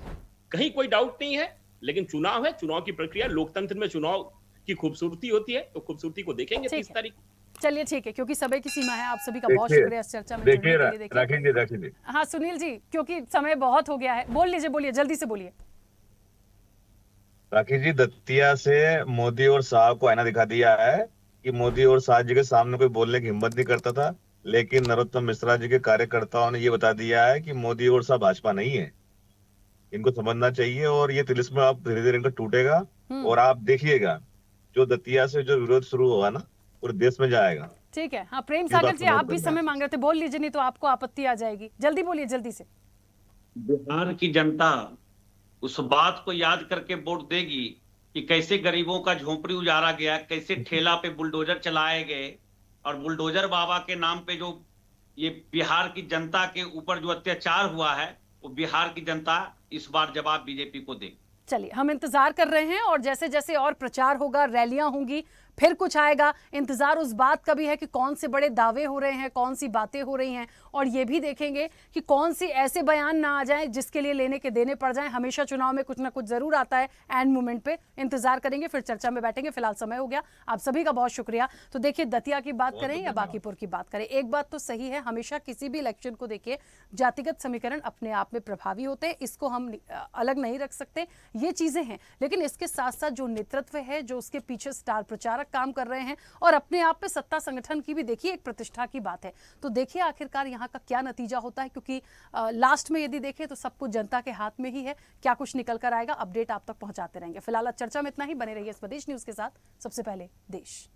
कहीं कोई डाउट नहीं है। लेकिन चुनाव है, चुनाव की प्रक्रिया, लोकतंत्र में चुनाव की खूबसूरती होती है, तो खूबसूरती को देखेंगे 30 तारीख। चलिए ठीक है, क्योंकि समय की सीमा है। आप सभी का बहुत शुक्रिया इस चर्चा में जुड़ने के लिए। राखी जी। हाँ सुनील जी, क्योंकि समय बहुत हो गया है, बोल लीजिए, बोलिए, जल्दी से बोलिए। राखी जी, दतिया से मोदी और शाह को आईना दिखा दिया है कि मोदी और शाह जी के सामने कोई बोलने की हिम्मत नहीं करता था, लेकिन नरोत्तम मिश्रा जी के कार्यकर्ताओं ने ये बता दिया है कि मोदी और शाह भाजपा नहीं है। इनको समझना चाहिए और ये तिलिस्म अब धीरे धीरे इनका टूटेगा। और आप देखिएगा जो दतिया से जो विरोध शुरू हुआ ना, पूरे देश में जाएगा। ठीक है। हाँ प्रेम सागर जी, आप भी समय मांग रहे थे, बोल लीजिए, नहीं तो आपको आपत्ति आ जाएगी। जल्दी बोलिए, जल्दी से। बिहार की जनता उस बात को याद करके वोट देगी कि कैसे गरीबों का झोंपड़ी उजाड़ा गया, कैसे ठेला पे बुलडोजर चलाए गए, और बुलडोजर बाबा के नाम पे जो ये बिहार की जनता के ऊपर जो अत्याचार हुआ है, वो बिहार की जनता इस बार जवाब बीजेपी को देगी। चलिए, हम इंतजार कर रहे हैं और जैसे जैसे और प्रचार होगा, रैलियां होंगी, फिर कुछ आएगा। इंतजार उस बात का भी है कि कौन से बड़े दावे हो रहे हैं, कौन सी बातें हो रही हैं, और ये भी देखेंगे कि कौन सी ऐसे बयान ना आ जाएं जिसके लिए लेने के देने पड़ जाएं। हमेशा चुनाव में कुछ ना कुछ जरूर आता है एंड मोमेंट पे। इंतजार करेंगे, फिर चर्चा में बैठेंगे। फिलहाल समय हो गया, आप सभी का बहुत शुक्रिया। तो देखिए, दतिया की बात करें या बांकीपुर की बात करें, एक बात तो सही है, हमेशा किसी भी इलेक्शन को देखिए जातिगत समीकरण अपने आप में प्रभावी होते हैं, इसको हम अलग नहीं रख सकते, ये चीजें हैं। लेकिन इसके साथ साथ जो नेतृत्व है, जो उसके पीछे स्टार प्रचारक काम कर रहे हैं, और अपने आप में सत्ता संगठन की भी देखिए एक प्रतिष्ठा की बात है। तो देखिए आखिरकार यहाँ का क्या नतीजा होता है, क्योंकि लास्ट में यदि देखें तो सब कुछ जनता के हाथ में ही है। क्या कुछ निकल कर आएगा, अपडेट आप तक पहुंचाते रहेंगे। फिलहाल चर्चा में इतना ही। बने रहिए स्वदेश न्यूज के साथ। सबसे पहले देश।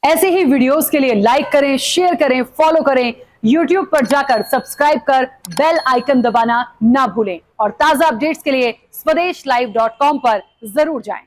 ऐसे ही वीडियोस के लिए लाइक करें, शेयर करें, फॉलो करें। YouTube पर जाकर सब्सक्राइब कर बेल आइकन दबाना ना भूलें, और ताजा अपडेट्स के लिए स्वदेशलाइव.com पर जरूर जाएं।